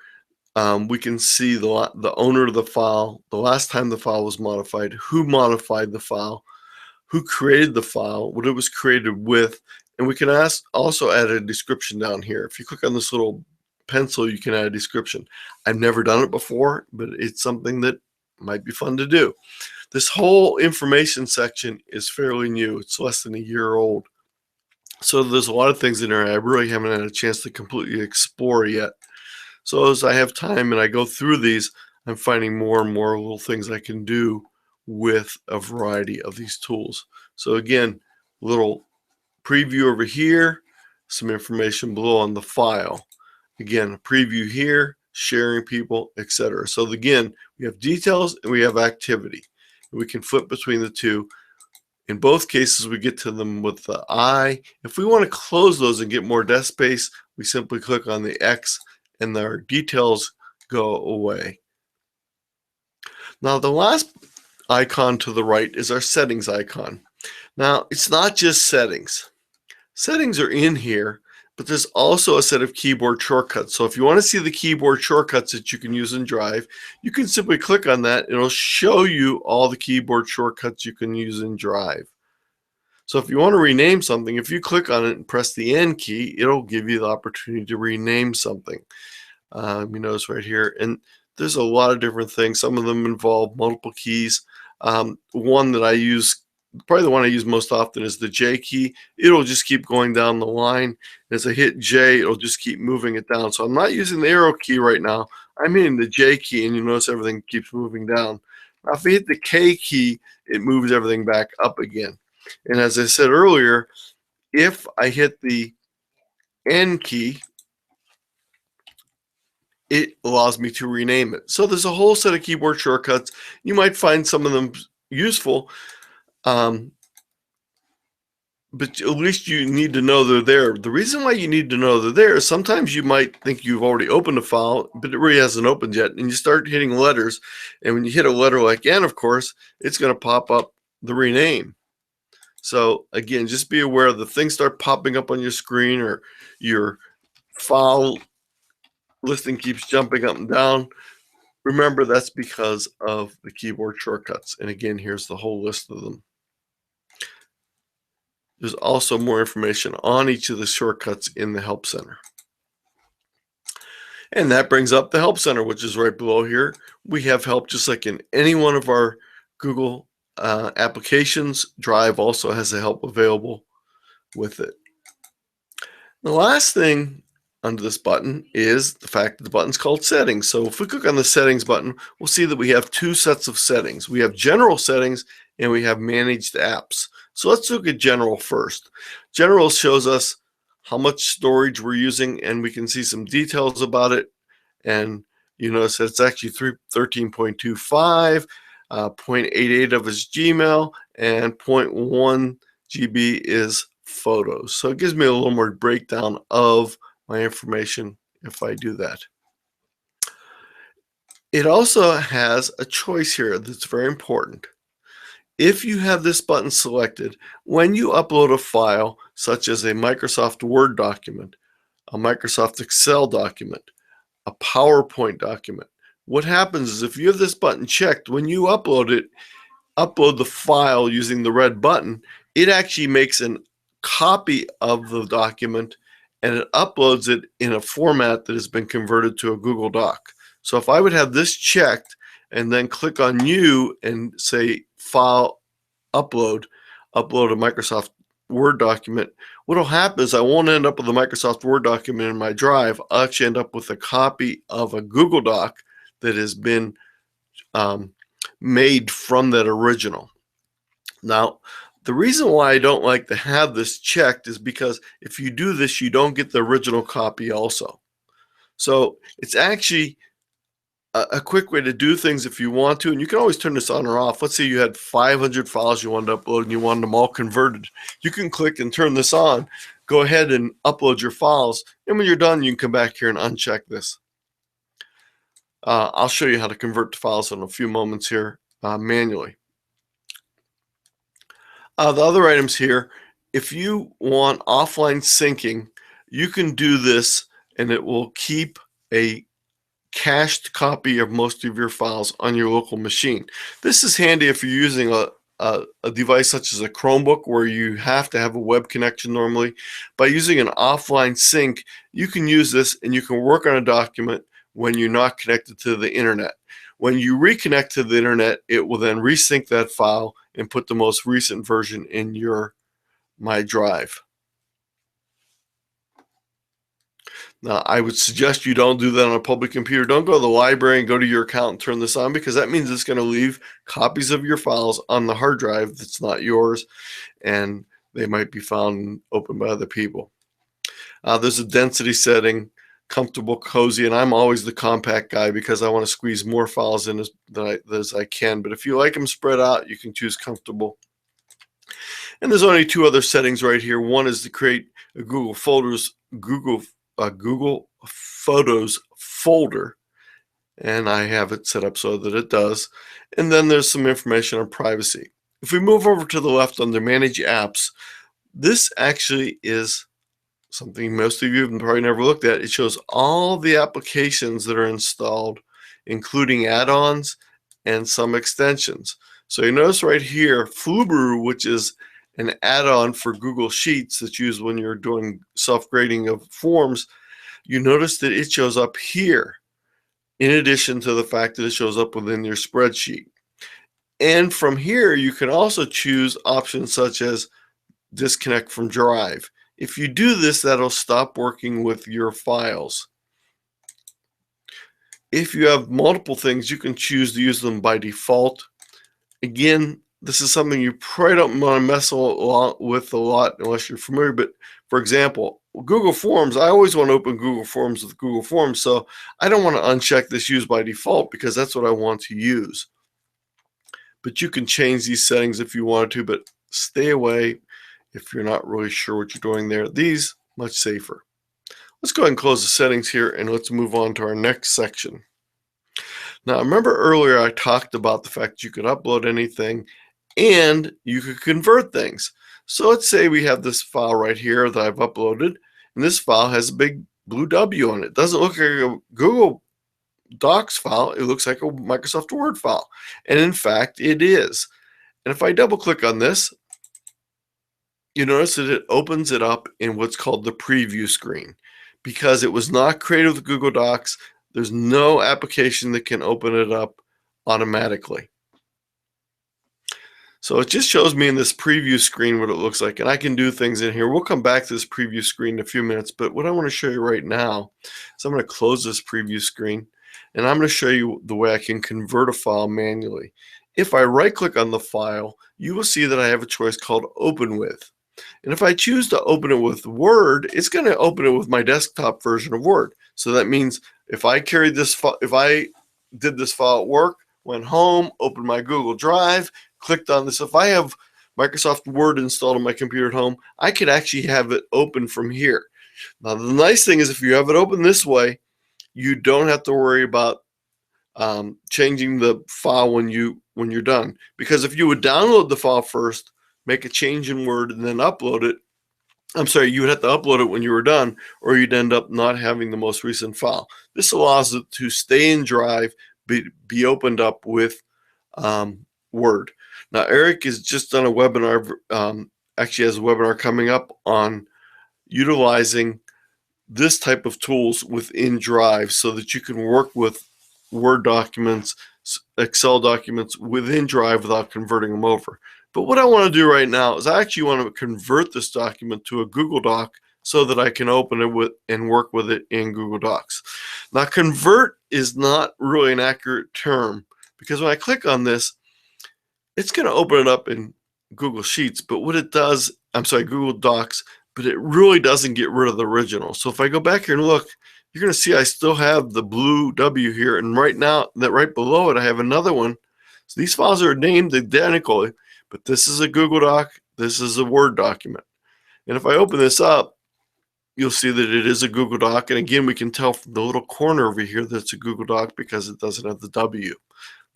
we can see the owner of the file, the last time the file was modified, who modified the file, who created the file, what it was created with, and we can also add a description down here. If you click on this little pencil, you can add a description. I've never done it before, but it's something that might be fun to do. This whole information section is fairly new. It's less than a year old. So there's a lot of things in there I really haven't had a chance to completely explore yet. So as I have time and I go through these, I'm finding more and more little things I can do with a variety of these tools. So again, little preview over here, some information below on the file. Again, a preview here, sharing people, etc. So again, we have details and we have activity. We can flip between the two. In both cases, we get to them with the I. If we want to close those and get more desk space, we simply click on the X and our details go away. Now, the last icon to the right is our settings icon. Now, it's not just settings. Settings are in here, but there's also a set of keyboard shortcuts. So if you want to see the keyboard shortcuts that you can use in Drive, you can simply click on that. It'll show you all the keyboard shortcuts you can use in Drive. So if you want to rename something, if you click on it and press the N key, it'll give you the opportunity to rename something. You notice right here, and there's a lot of different things. Some of them involve multiple keys. One that I use, probably the one I use most often, is the J key. It'll just keep going down the line. As I hit J, it'll just keep moving it down. So I'm not using the arrow key right now. I'm hitting the J key, and you notice everything keeps moving down. Now, if I hit the K key, it moves everything back up again. And as I said earlier, if I hit the N key, it allows me to rename it. So there's a whole set of keyboard shortcuts. You might find some of them useful, but at least you need to know they're there. The reason why you need to know they're there is sometimes you might think you've already opened a file, but it really hasn't opened yet, and you start hitting letters, and when you hit a letter like N, of course, it's going to pop up the rename. So again, just be aware the things start popping up on your screen or your file listing keeps jumping up and down. Remember, that's because of the keyboard shortcuts. And again, here's the whole list of them. There's also more information on each of the shortcuts in the Help Center. And that brings up the Help Center, which is right below here. We have help just like in any one of our Google applications. Drive also has the help available with it. The last thing under this button is the fact that the button's called Settings. So if we click on the Settings button, we'll see that we have two sets of settings. We have General Settings and we have Managed Apps. So let's look at General first. General shows us how much storage we're using, and we can see some details about it. And you notice that it's actually 13.25, 0.88 of is Gmail, and 0.1 GB is photos. So it gives me a little more breakdown of my information if I do that. It also has a choice here that's very important. If you have this button selected, when you upload a file, such as a Microsoft Word document, a Microsoft Excel document, a PowerPoint document, what happens is if you have this button checked, when you upload the file using the red button, it actually makes a copy of the document and it uploads it in a format that has been converted to a Google Doc. So if I would have this checked and then click on New and say File Upload a Microsoft Word document, what will happen is I won't end up with a Microsoft Word document in my drive. I'll actually end up with a copy of a Google Doc that has been made from that original. Now, the reason why I don't like to have this checked is because if you do this, you don't get the original copy also. So it's actually a quick way to do things if you want to, and you can always turn this on or off. Let's say you had 500 files you wanted to upload and you wanted them all converted. You can click and turn this on, go ahead and upload your files, and when you're done, you can come back here and uncheck this. I'll show you how to convert the files in a few moments here manually. The other items here, if you want offline syncing, you can do this and it will keep a cached copy of most of your files on your local machine. This is handy if you're using a device such as a Chromebook where you have to have a web connection normally. By using an offline sync, you can use this and you can work on a document when you're not connected to the internet. When you reconnect to the internet, it will then resync that file and put the most recent version in your My Drive. Now, I would suggest you don't do that on a public computer. Don't go to the library and go to your account and turn this on, because that means it's going to leave copies of your files on the hard drive that's not yours, and they might be found and opened by other people. There's a density setting, comfortable, cozy, and I'm always the compact guy because I want to squeeze more files in as I can. But if you like them spread out, you can choose comfortable. And there's only two other settings right here. One is to create a Google Photos folder, and I have it set up so that it does. And then there's some information on privacy. If we move over to the left under Manage Apps, this actually is something most of you have probably never looked at. It shows all the applications that are installed, including add-ons and some extensions. So you notice right here, Flubaroo, which is an add-on for Google Sheets that's used when you're doing self-grading of forms, you notice that it shows up here, in addition to the fact that it shows up within your spreadsheet. And from here, you can also choose options such as disconnect from Drive. If you do this, that'll stop working with your files. If you have multiple things, you can choose to use them by default. Again, this is something you probably don't want to mess with a lot unless you're familiar. But for example, Google Forms, I always want to open Google Forms with Google Forms. So I don't want to uncheck this use by default because that's what I want to use. But you can change these settings if you wanted to, but stay away if you're not really sure what you're doing there. These, much safer. Let's go ahead and close the settings here and let's move on to our next section. Now, remember earlier I talked about the fact that you could upload anything and you could convert things. So let's say we have this file right here that I've uploaded, and this file has a big blue W on it. It doesn't look like a Google Docs file. It looks like a Microsoft Word file. And in fact, it is. And if I double click on this, you notice that it opens it up in what's called the preview screen. because it was not created with Google Docs. There's no application that can open it up automatically. So it just shows me in this preview screen what it looks like, and I can do things in here. We'll come back to this preview screen in a few minutes, but what I want to show you right now is I'm going to close this preview screen, and I'm going to show you the way I can convert a file manually. If I right-click on the file, you will see that I have a choice called Open With. And if I choose to open it with Word, it's going to open it with my desktop version of Word. So that means if I carried this, if I did this file at work, went home, opened my Google Drive, clicked on this, if I have Microsoft Word installed on my computer at home, I could actually have it open from here. Now the nice thing is if you have it open this way, you don't have to worry about changing the file when you're done. Because if you would download the file first, make a change in Word, and then upload it, you would have to upload it when you were done, or you'd end up not having the most recent file. This allows it to stay in Drive, be opened up with Word. Now, Eric has just done a webinar, actually has a webinar coming up on utilizing this type of tools within Drive so that you can work with Word documents, Excel documents within Drive without converting them over. But what I want to do right now is I actually want to convert this document to a Google Doc so that I can open it with and work with it in Google Docs. Now, convert is not really an accurate term because when I click on this, it's going to open it up in Google Sheets, but what it does, Google Docs, but it really doesn't get rid of the original. So if I go back here and look, you're going to see I still have the blue W here, and right now, right below it, I have another one. So these files are named identically, but this is a Google Doc, this is a Word document. And if I open this up, you'll see that it is a Google Doc, and again, we can tell from the little corner over here that it's a Google Doc because it doesn't have the W.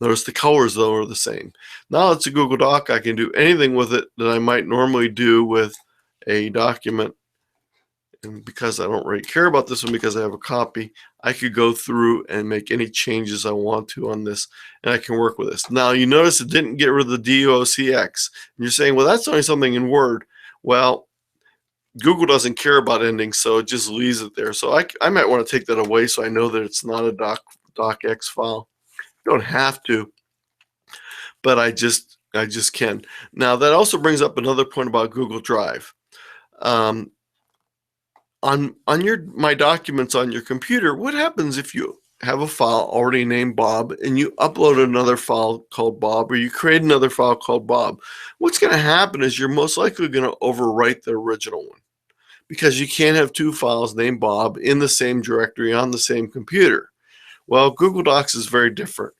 Notice the colors, though, are the same. Now it's a Google Doc. I can do anything with it that I might normally do with a document. And because I don't really care about this one because I have a copy, I could go through and make any changes I want to on this, and I can work with this. Now, you notice it didn't get rid of the DOCX. And you're saying, well, that's only something in Word. Well, Google doesn't care about endings, so it just leaves it there. So I might want to take that away so I know that it's not a docx file. You don't have to, but I just can. Now that also brings up another point about Google Drive. On my documents on your computer, what happens if you have a file already named Bob and you upload another file called Bob, or you create another file called Bob? What's going to happen is you're most likely going to overwrite the original one because you can't have two files named Bob in the same directory on the same computer. Well, Google Docs is very different.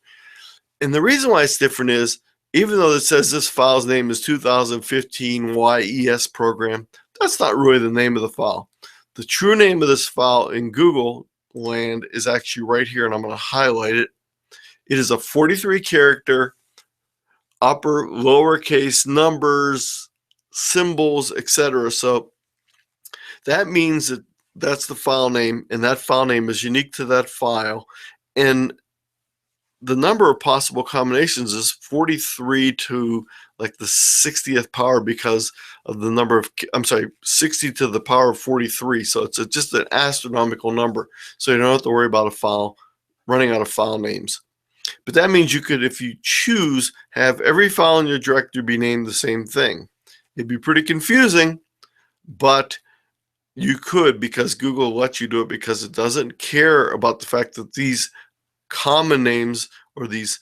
And the reason why it's different is, even though it says this file's name is 2015 YES program, that's not really the name of the file. The true name of this file in Google land is actually right here, and I'm going to highlight it. It is a 43-character, upper, lowercase numbers, symbols, etc. So that means that that's the file name, and that file name is unique to that file. And the number of possible combinations is 43 to like the 60th power because of the number of, 60 to the power of 43. So it's just an astronomical number. So you don't have to worry about a file running out of file names. But that means you could, if you choose, have every file in your directory be named the same thing. It'd be pretty confusing, but you could, because Google lets you do it because it doesn't care about the fact that these common names or these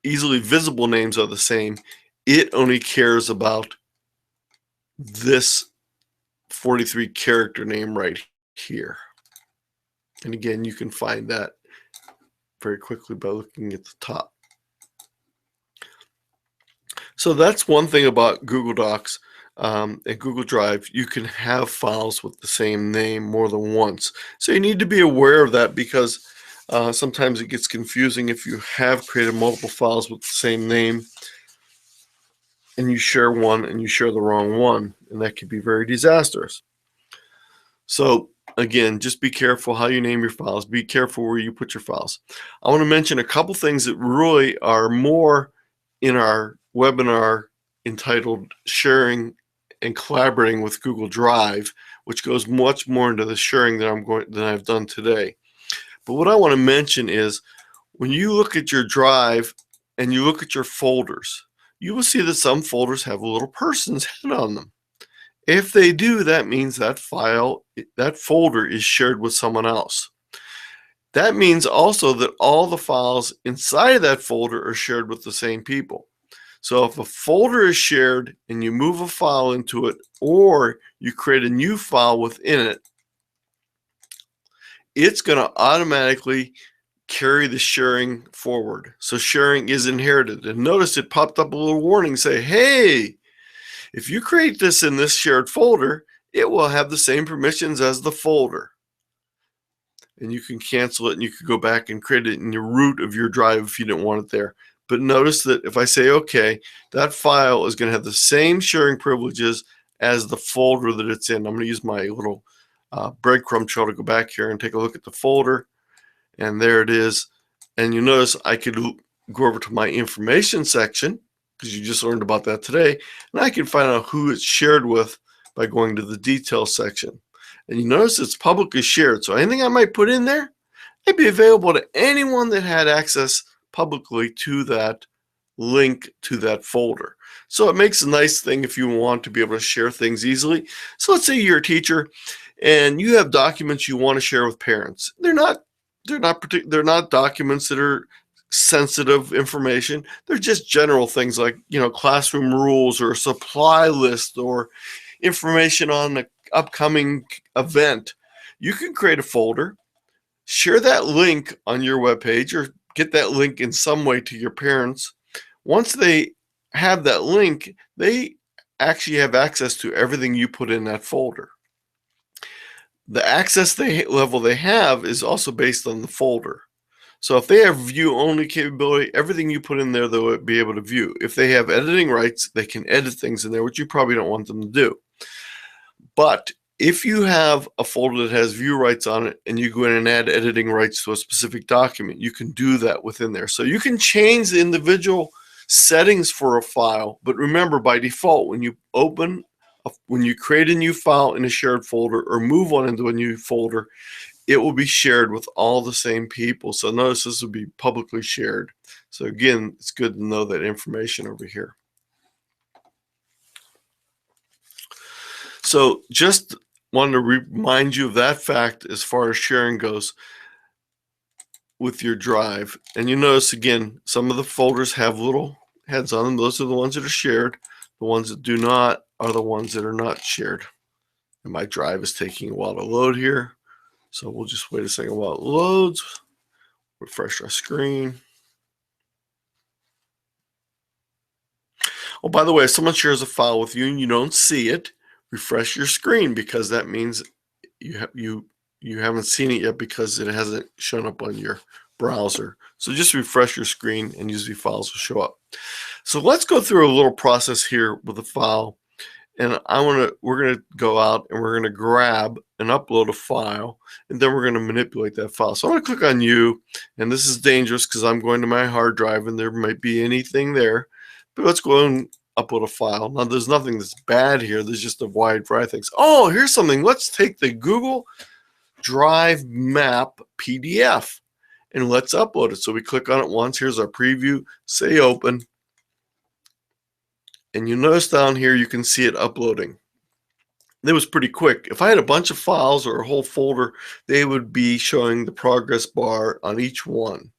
easily visible names are the same. It only cares about this 43 character name right here. And again, you can find that very quickly by looking at the top. So that's one thing about Google Docs and Google Drive. You can have files with the same name more than once. So you need to be aware of that because sometimes it gets confusing if you have created multiple files with the same name and you share one and you share the wrong one, and that could be very disastrous. So again, just be careful how you name your files. Be careful where you put your files. I want to mention a couple things that really are more in our webinar entitled Sharing and collaborating with Google Drive, which goes much more into the sharing than I've done today. But what I want to mention is when you look at your Drive and you look at your folders, you will see that some folders have a little person's head on them. If they do, that means that folder is shared with someone else. That means also that all the files inside of that folder are shared with the same people. So if a folder is shared and you move a file into it, or you create a new file within it, it's going to automatically carry the sharing forward. So sharing is inherited. And notice it popped up a little warning say, hey, if you create this in this shared folder, it will have the same permissions as the folder. And you can cancel it and you can go back and create it in the root of your drive if you didn't want it there. But notice that if I say OK, that file is going to have the same sharing privileges as the folder that it's in. I'm going to use my little breadcrumb trail to go back here and take a look at the folder. And there it is. And you notice I could go over to my information section, because you just learned about that today, and I can find out who it's shared with by going to the details section. And you notice it's publicly shared, so anything I might put in there might be available to anyone that had access publicly to that link to that folder. So it makes a nice thing if you want to be able to share things easily. So let's say you're a teacher and you have documents you want to share with parents. They're not documents that are sensitive information. They're just general things like, classroom rules or a supply list or information on an upcoming event. You can create a folder, share that link on your webpage, or get that link in some way to your parents. Once they have that link, they actually have access to everything you put in that folder. The access level they have is also based on the folder. So if they have view-only capability, everything you put in there, they'll be able to view. If they have editing rights, they can edit things in there, which you probably don't want them to do. But if you have a folder that has view rights on it and you go in and add editing rights to a specific document, you can do that within there. So you can change the individual settings for a file, but remember, by default, when you create a new file in a shared folder or move one into a new folder, it will be shared with all the same people. So notice this will be publicly shared. So again, it's good to know that information over here. So just wanted to remind you of that fact as far as sharing goes with your drive. And you notice again, some of the folders have little heads on them. Those are the ones that are shared. The ones that do not are the ones that are not shared. And my drive is taking a while to load here. So we'll just wait a second while it loads. Refresh our screen. Oh, by the way, if someone shares a file with you and you don't see it, refresh your screen, because that means you haven't seen it yet because it hasn't shown up on your browser. So just refresh your screen and usually files will show up. So let's go through a little process here with a file. And we're gonna go out and we're gonna grab and upload a file, and then we're gonna manipulate that file. So I'm gonna click on you, and this is dangerous because I'm going to my hard drive and there might be anything there. But let's go and upload a file. Now there's nothing that's bad here. There's just a wide variety of things. Oh, here's something. Let's take the Google Drive map PDF and let's upload it. So we click on it once. Here's our preview. Say open. And you notice down here, you can see it uploading. It was pretty quick. If I had a bunch of files or a whole folder, they would be showing the progress bar on each one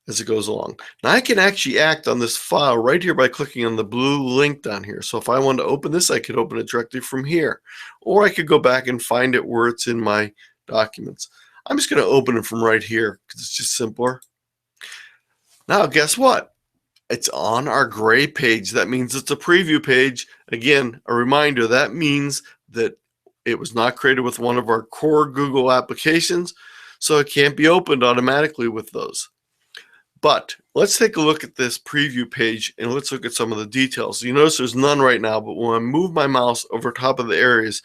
as it goes along. Now I can actually act on this file right here by clicking on the blue link down here. So if I wanted to open this, I could open it directly from here. Or I could go back and find it where it's in my documents. I'm just going to open it from right here because it's just simpler. Now guess what? It's on our gray page. That means it's a preview page. Again, a reminder, that means that it was not created with one of our core Google applications, so it can't be opened automatically with those. But let's take a look at this preview page and let's look at some of the details. You notice there's none right now, but when I move my mouse over top of the areas,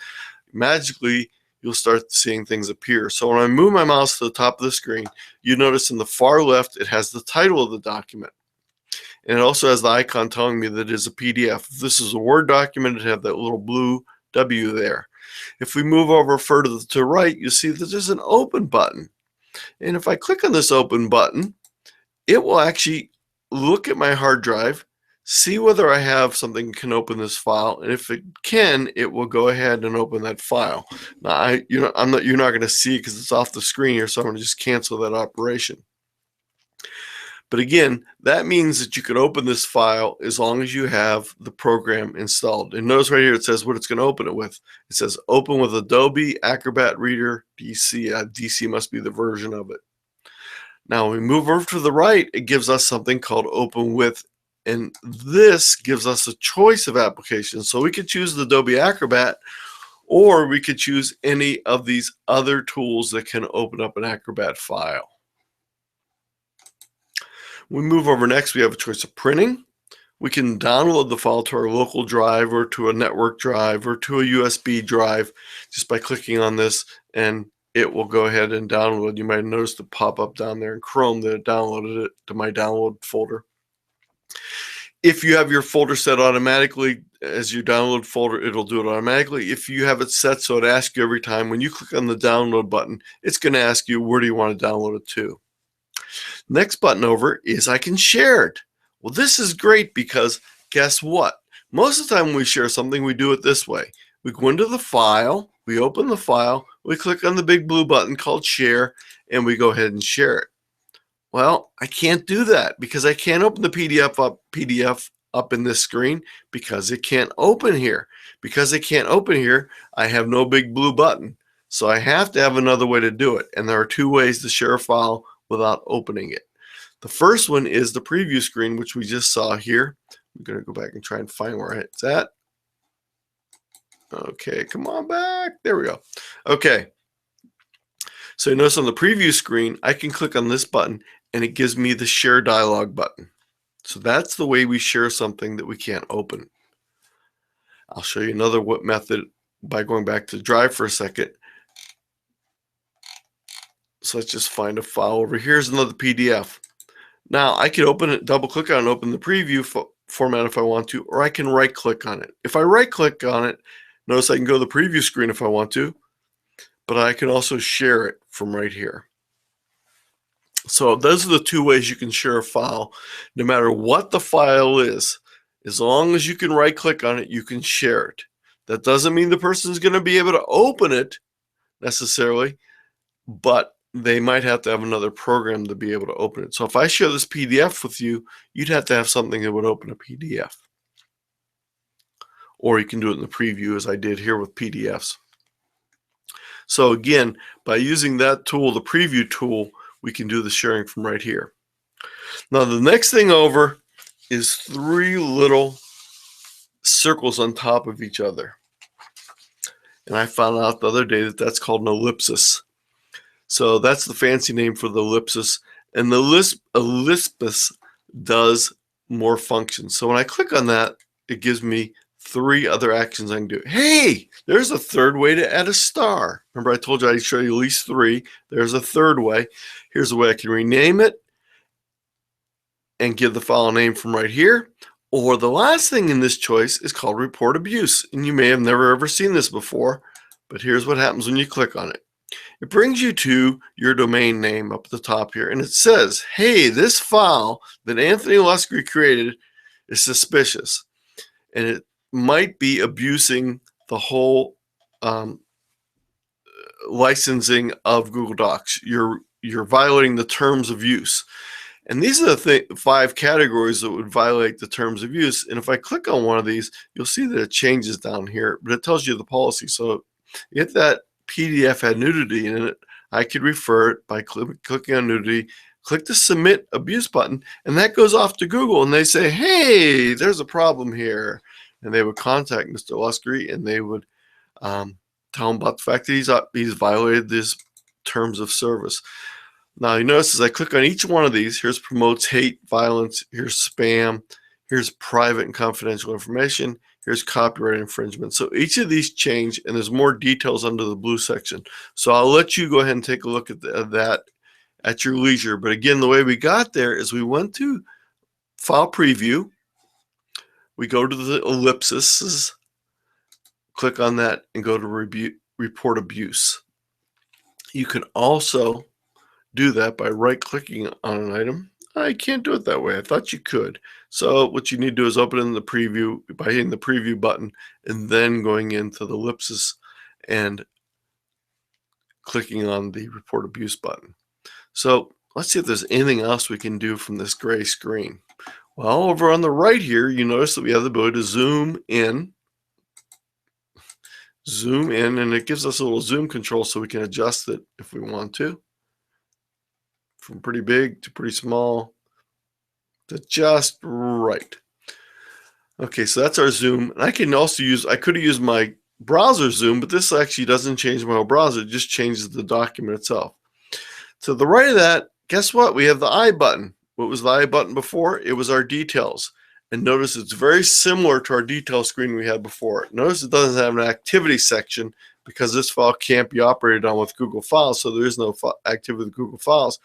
magically you'll start seeing things appear. So when I move my mouse to the top of the screen, you notice in the far left, it has the title of the document. And it also has the icon telling me that it is a PDF. If this is a Word document, it have that little blue W there. If we move over further to the right, you see that there's an open button. And if I click on this open button, it will actually look at my hard drive, see whether I have something that can open this file, and if it can, it will go ahead and open that file. Now, you're not going to see it because it's off the screen here, so I'm going to just cancel that operation. But again, that means that you can open this file as long as you have the program installed. And notice right here it says what it's going to open it with. It says open with Adobe Acrobat Reader DC. DC must be the version of it. Now when we move over to the right, it gives us something called Open With, and this gives us a choice of applications. So we could choose the Adobe Acrobat, or we could choose any of these other tools that can open up an Acrobat file. We move over next, we have a choice of printing. We can download the file to our local drive or to a network drive or to a USB drive just by clicking on this, and it will go ahead and download. You might have noticed the pop-up down there in Chrome that it downloaded it to my download folder. If you have your folder set automatically, as your download folder, it'll do it automatically. If you have it set so it asks you every time when you click on the download button, it's going to ask you where do you want to download it to. Next button over is I can share it. Well, this is great because guess what? Most of the time when we share something, we do it this way. We go into the file, we open the file, we click on the big blue button called share, and we go ahead and share it. Well, I can't do that because I can't open the PDF up in this screen because it can't open here. Because it can't open here, I have no big blue button. So I have to have another way to do it. And there are two ways to share a file without opening it. The first one is the preview screen, which we just saw here. I'm going to go back and try and find where it's at. Okay, come on back. There we go. Okay. So you notice on the preview screen, I can click on this button and it gives me the share dialog button. So that's the way we share something that we can't open. I'll show you another method by going back to Drive for a second. So let's just find a file over here. Here's another PDF. Now I can open it, double click on it, and open the preview format if I want to, or I can right click on it. If I right click on it, notice I can go to the preview screen if I want to, but I can also share it from right here. So those are the two ways you can share a file, no matter what the file is. As long as you can right click on it, you can share it. That doesn't mean the person's going to be able to open it necessarily, but they might have to have another program to be able to open it. So if I share this PDF with you, you'd have to have something that would open a PDF. Or you can do it in the preview as I did here with PDFs. So again, by using that tool, the preview tool, we can do the sharing from right here. Now the next thing over is three little circles on top of each other. And I found out the other day that that's called an ellipsis. So that's the fancy name for the ellipsis. And the ellipsis does more functions. So when I click on that, it gives me three other actions I can do. Hey, there's a third way to add a star. Remember I told you I'd show you at least three. There's a third way. Here's a way I can rename it and give the file a name from right here. Or the last thing in this choice is called report abuse. And you may have never ever seen this before, but here's what happens when you click on it. It brings you to your domain name up at the top here, and it says, hey, this file that Anthony Luscre created is suspicious, and it might be abusing the whole licensing of Google Docs. You're violating the terms of use. And these are the 5 categories that would violate the terms of use. And if I click on one of these, you'll see that it changes down here, but it tells you the policy. So if that PDF had nudity in it, I could refer it by clicking on nudity, click the submit abuse button, and that goes off to Google, and they say, hey, there's a problem here. And they would contact Mr. Luscre, and they would tell him about the fact that he's violated these terms of service. Now you notice as I click on each one of these, here's promotes hate, violence, here's spam, here's private and confidential information, here's copyright infringement. So each of these change, and there's more details under the blue section. So I'll let you go ahead and take a look at that at your leisure. But again, the way we got there is we went to file preview. We go to the ellipses, click on that, and go to report abuse. You can also do that by right-clicking on an item. I can't do it that way. I thought you could. So what you need to do is open in the preview by hitting the preview button and then going into the ellipsis and clicking on the report abuse button. So let's see if there's anything else we can do from this gray screen. Well, over on the right here, you notice that we have the ability to zoom in, and it gives us a little zoom control so we can adjust it if we want to, from pretty big to pretty small to just right. Okay, so that's our zoom. And I can also I could have used my browser zoom, but this actually doesn't change my whole browser. It just changes the document itself. To the right of that, guess what? We have the I button. What was the I button before? It was our details. And notice it's very similar to our detail screen we had before. Notice it doesn't have an activity section because this file can't be operated on with Google Files, so there is no activity with Google Files.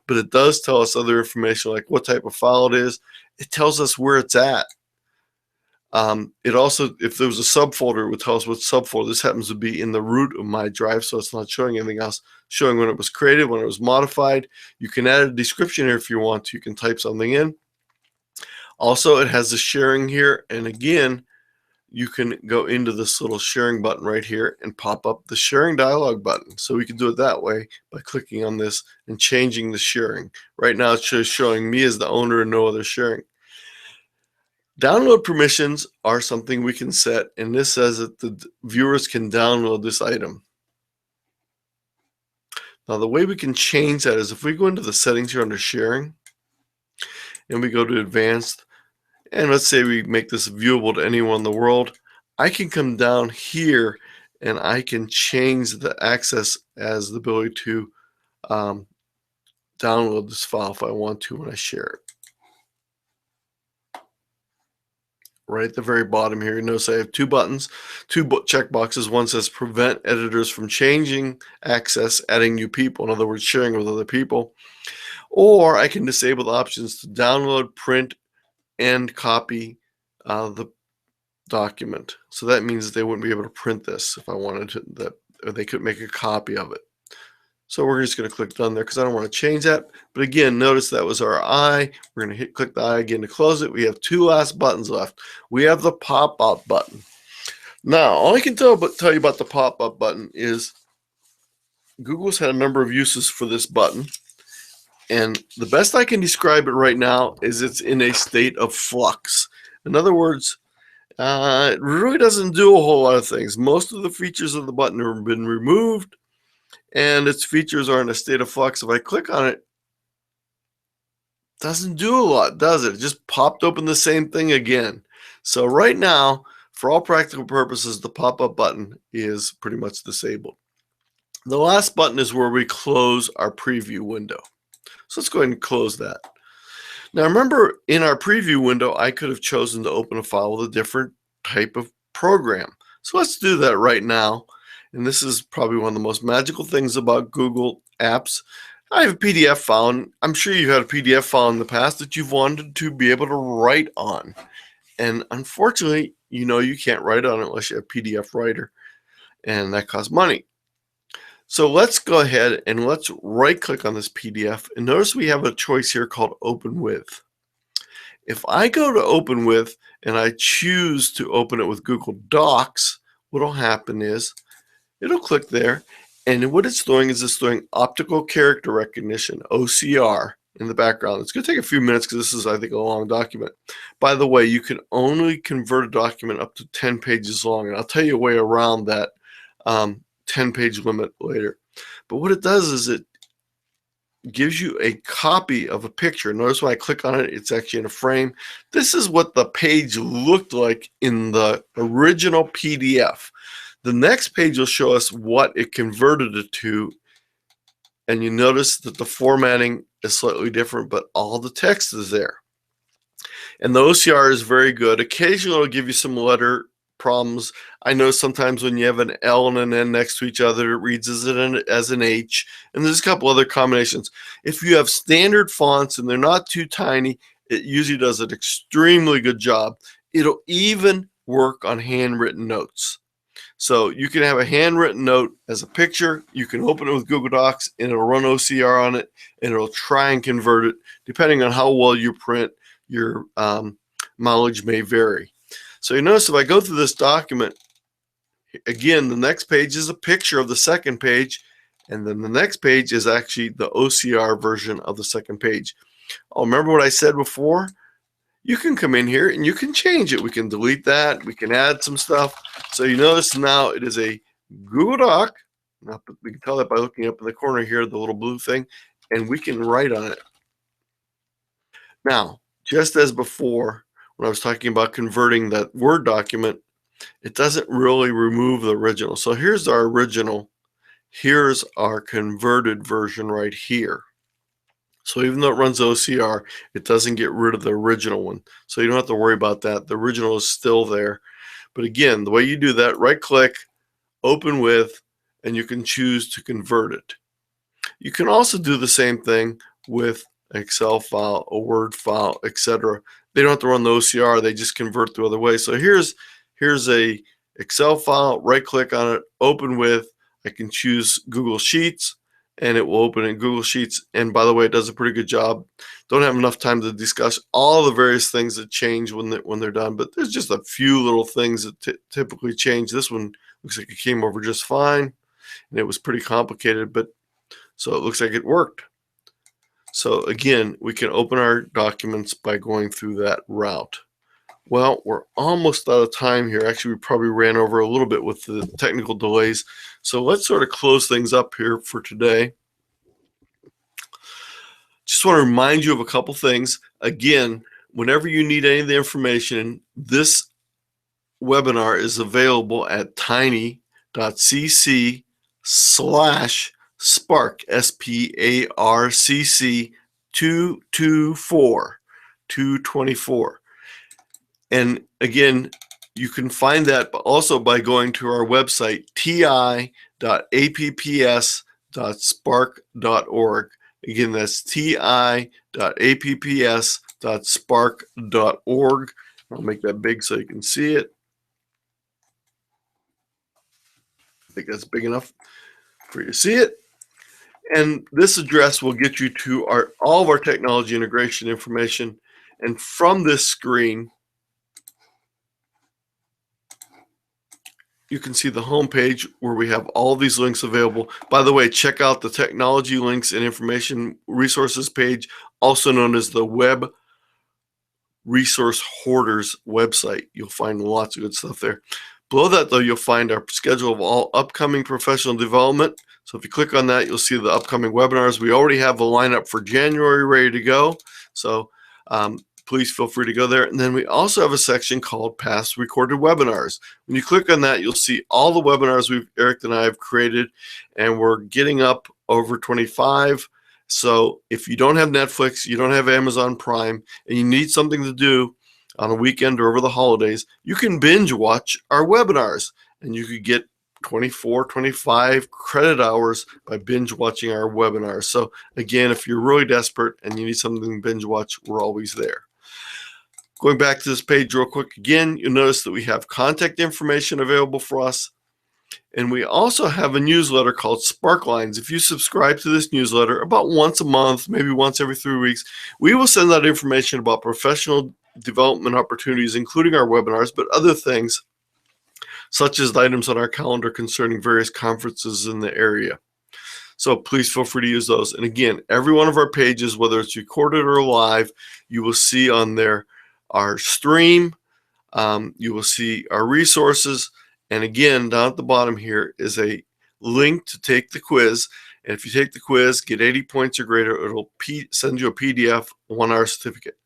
But it does tell us other information like what type of file it is. It tells us where it's at. It also, if there was a subfolder, it would tell us what subfolder. This happens to be in the root of my drive, so it's not showing anything else. Showing when it was created, when it was modified. You can add a description here if you want to. You can type something in. Also, it has the sharing here, and again, you can go into this little sharing button right here and pop up the sharing dialog button. So we can do it that way by clicking on this and changing the sharing. Right now, it's just showing me as the owner and no other sharing. Download permissions are something we can set, and this says that the viewers can download this item. Now, the way we can change that is if we go into the settings here under sharing, and we go to advanced, and let's say we make this viewable to anyone in the world, I can come down here and I can change the access as the ability to download this file if I want to when I share it. Right at the very bottom here, you notice I have two buttons, two check boxes. One says prevent editors from changing access, adding new people, in other words, sharing with other people. Or I can disable the options to download, print, and copy the document. So that means they wouldn't be able to print this if I wanted to, or they could make a copy of it. So we're just going to click done there because I don't want to change that. But again, notice that was our I. We're going to click the I again to close it. We have two last buttons left. We have the pop-up button. Now, all I can tell you about the pop-up button is Google's had a number of uses for this button. And the best I can describe it right now is it's in a state of flux. In other words, it really doesn't do a whole lot of things. Most of the features of the button have been removed, and its features are in a state of flux. If I click on it, it doesn't do a lot, does it? It just popped open the same thing again. So right now, for all practical purposes, the pop-up button is pretty much disabled. The last button is where we close our preview window. So let's go ahead and close that. Now remember, in our preview window, I could have chosen to open a file with a different type of program. So let's do that right now. And this is probably one of the most magical things about Google Apps. I have a PDF file, and I'm sure you've had a PDF file in the past that you've wanted to be able to write on. And unfortunately, you know you can't write on it unless you have PDF Writer, and that costs money. So let's go ahead and let's right-click on this PDF, and notice we have a choice here called Open With. If I go to Open With and I choose to open it with Google Docs, what will happen is it'll click there, and what it's doing is it's doing optical character recognition, OCR, in the background. It's going to take a few minutes because this is, I think, a long document. By the way, you can only convert a document up to 10 pages long, and I'll tell you a way around that 10-page limit later. But what it does is it gives you a copy of a picture. Notice when I click on it, it's actually in a frame. This is what the page looked like in the original PDF. The next page will show us what it converted it to, and you notice that the formatting is slightly different, but all the text is there. And the OCR is very good. Occasionally it'll give you some letter problems. I know sometimes when you have an L and an N next to each other, it reads as an H, and there's a couple other combinations. If you have standard fonts and they're not too tiny It usually does an extremely good job. It'll even work on handwritten notes. So you can have a handwritten note as a picture. You can open it with Google Docs and it'll run OCR on it and it'll try and convert it. Depending on how well you print, your mileage may vary. So you notice if I go through this document, again, the next page is a picture of the second page, and then the next page is actually the OCR version of the second page. Oh, remember what I said before? You can come in here and you can change it. We can delete that. We can add some stuff. So you notice now it is a Google Doc. We can tell that by looking up in the corner here, the little blue thing, and we can write on it. Now, just as before, when I was talking about converting that Word document, it doesn't really remove the original. So here's our original. Here's our converted version right here. So even though it runs OCR, it doesn't get rid of the original one. So you don't have to worry about that. The original is still there. But again, the way you do that, right click, open with, and you can choose to convert it. You can also do the same thing with an Excel file, a Word file, etc. They don't have to run the OCR, they just convert the other way. So here's a Excel file, right click on it, open with. I can choose Google Sheets and it will open in Google Sheets. And by the way, it does a pretty good job. Don't have enough time to discuss all the various things that change when they're done, but there's just a few little things that typically change. This one looks like it came over just fine, and it was pretty complicated, but so it looks like it worked. So again, we can open our documents by going through that route. Well, we're almost out of time here. Actually, we probably ran over a little bit with the technical delays. So let's sort of close things up here for today. Just want to remind you of a couple things. Again, whenever you need any of the information, this webinar is available at tiny.cc/sparc, SPARCC 224. And again, you can find that also by going to our website, ti.apps.sparc.org. Again, that's ti.apps.sparc.org. I'll make that big so you can see it. I think that's big enough for you to see it. And this address will get you to all of our technology integration information. And from this screen, you can see the home page where we have all these links available. By the way, check out the technology links and information resources page, also known as the Web Resource Hoarders website. You'll find lots of good stuff there. Below that, though, you'll find our schedule of all upcoming professional development. So if you click on that, you'll see the upcoming webinars. We already have a lineup for January ready to go. So please feel free to go there. And then we also have a section called Past Recorded Webinars. When you click on that, you'll see all the webinars Eric and I have created, and we're getting up over 25. So if you don't have Netflix, you don't have Amazon Prime, and you need something to do on a weekend or over the holidays, you can binge watch our webinars, and you could get 24, 25 credit hours by binge watching our webinars. So again, if you're really desperate and you need something to binge watch, we're always there. Going back to this page real quick again, you'll notice that we have contact information available for us. And we also have a newsletter called Sparklines. If you subscribe to this newsletter about once a month, maybe once every 3 weeks, we will send out information about professional development opportunities, including our webinars, but other things such as the items on our calendar concerning various conferences in the area. So please feel free to use those. And again, every one of our pages, whether it's recorded or live, you will see on there our stream, you will see our resources, and again, down at the bottom here is a link to take the quiz. And if you take the quiz, get 80 points or greater, it'll send you a PDF 1-hour certificate.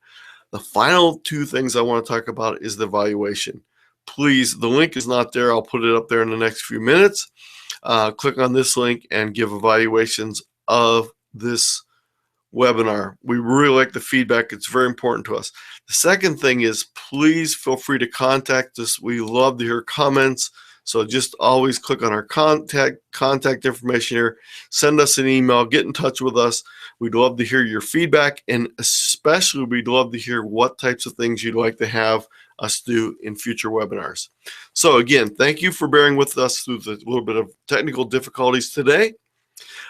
The final two things I want to talk about is the evaluation. Please, the link is not there. I'll put it up there in the next few minutes. Click on this link and give evaluations of this webinar. We really like the feedback. It's very important to us. The second thing is, please feel free to contact us. We love to hear comments. So just always click on our contact information here. Send us an email. Get in touch with us. We'd love to hear your feedback, and especially especially we'd love to hear what types of things you'd like to have us do in future webinars. So again, thank you for bearing with us through the little bit of technical difficulties today.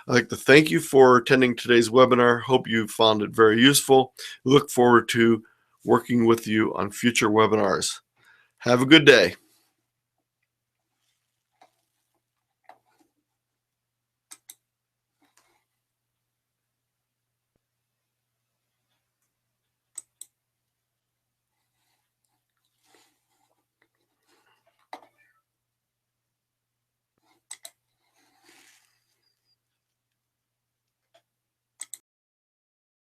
I'd like to thank you for attending today's webinar. Hope you found it very useful. We look forward to working with you on future webinars. Have a good day.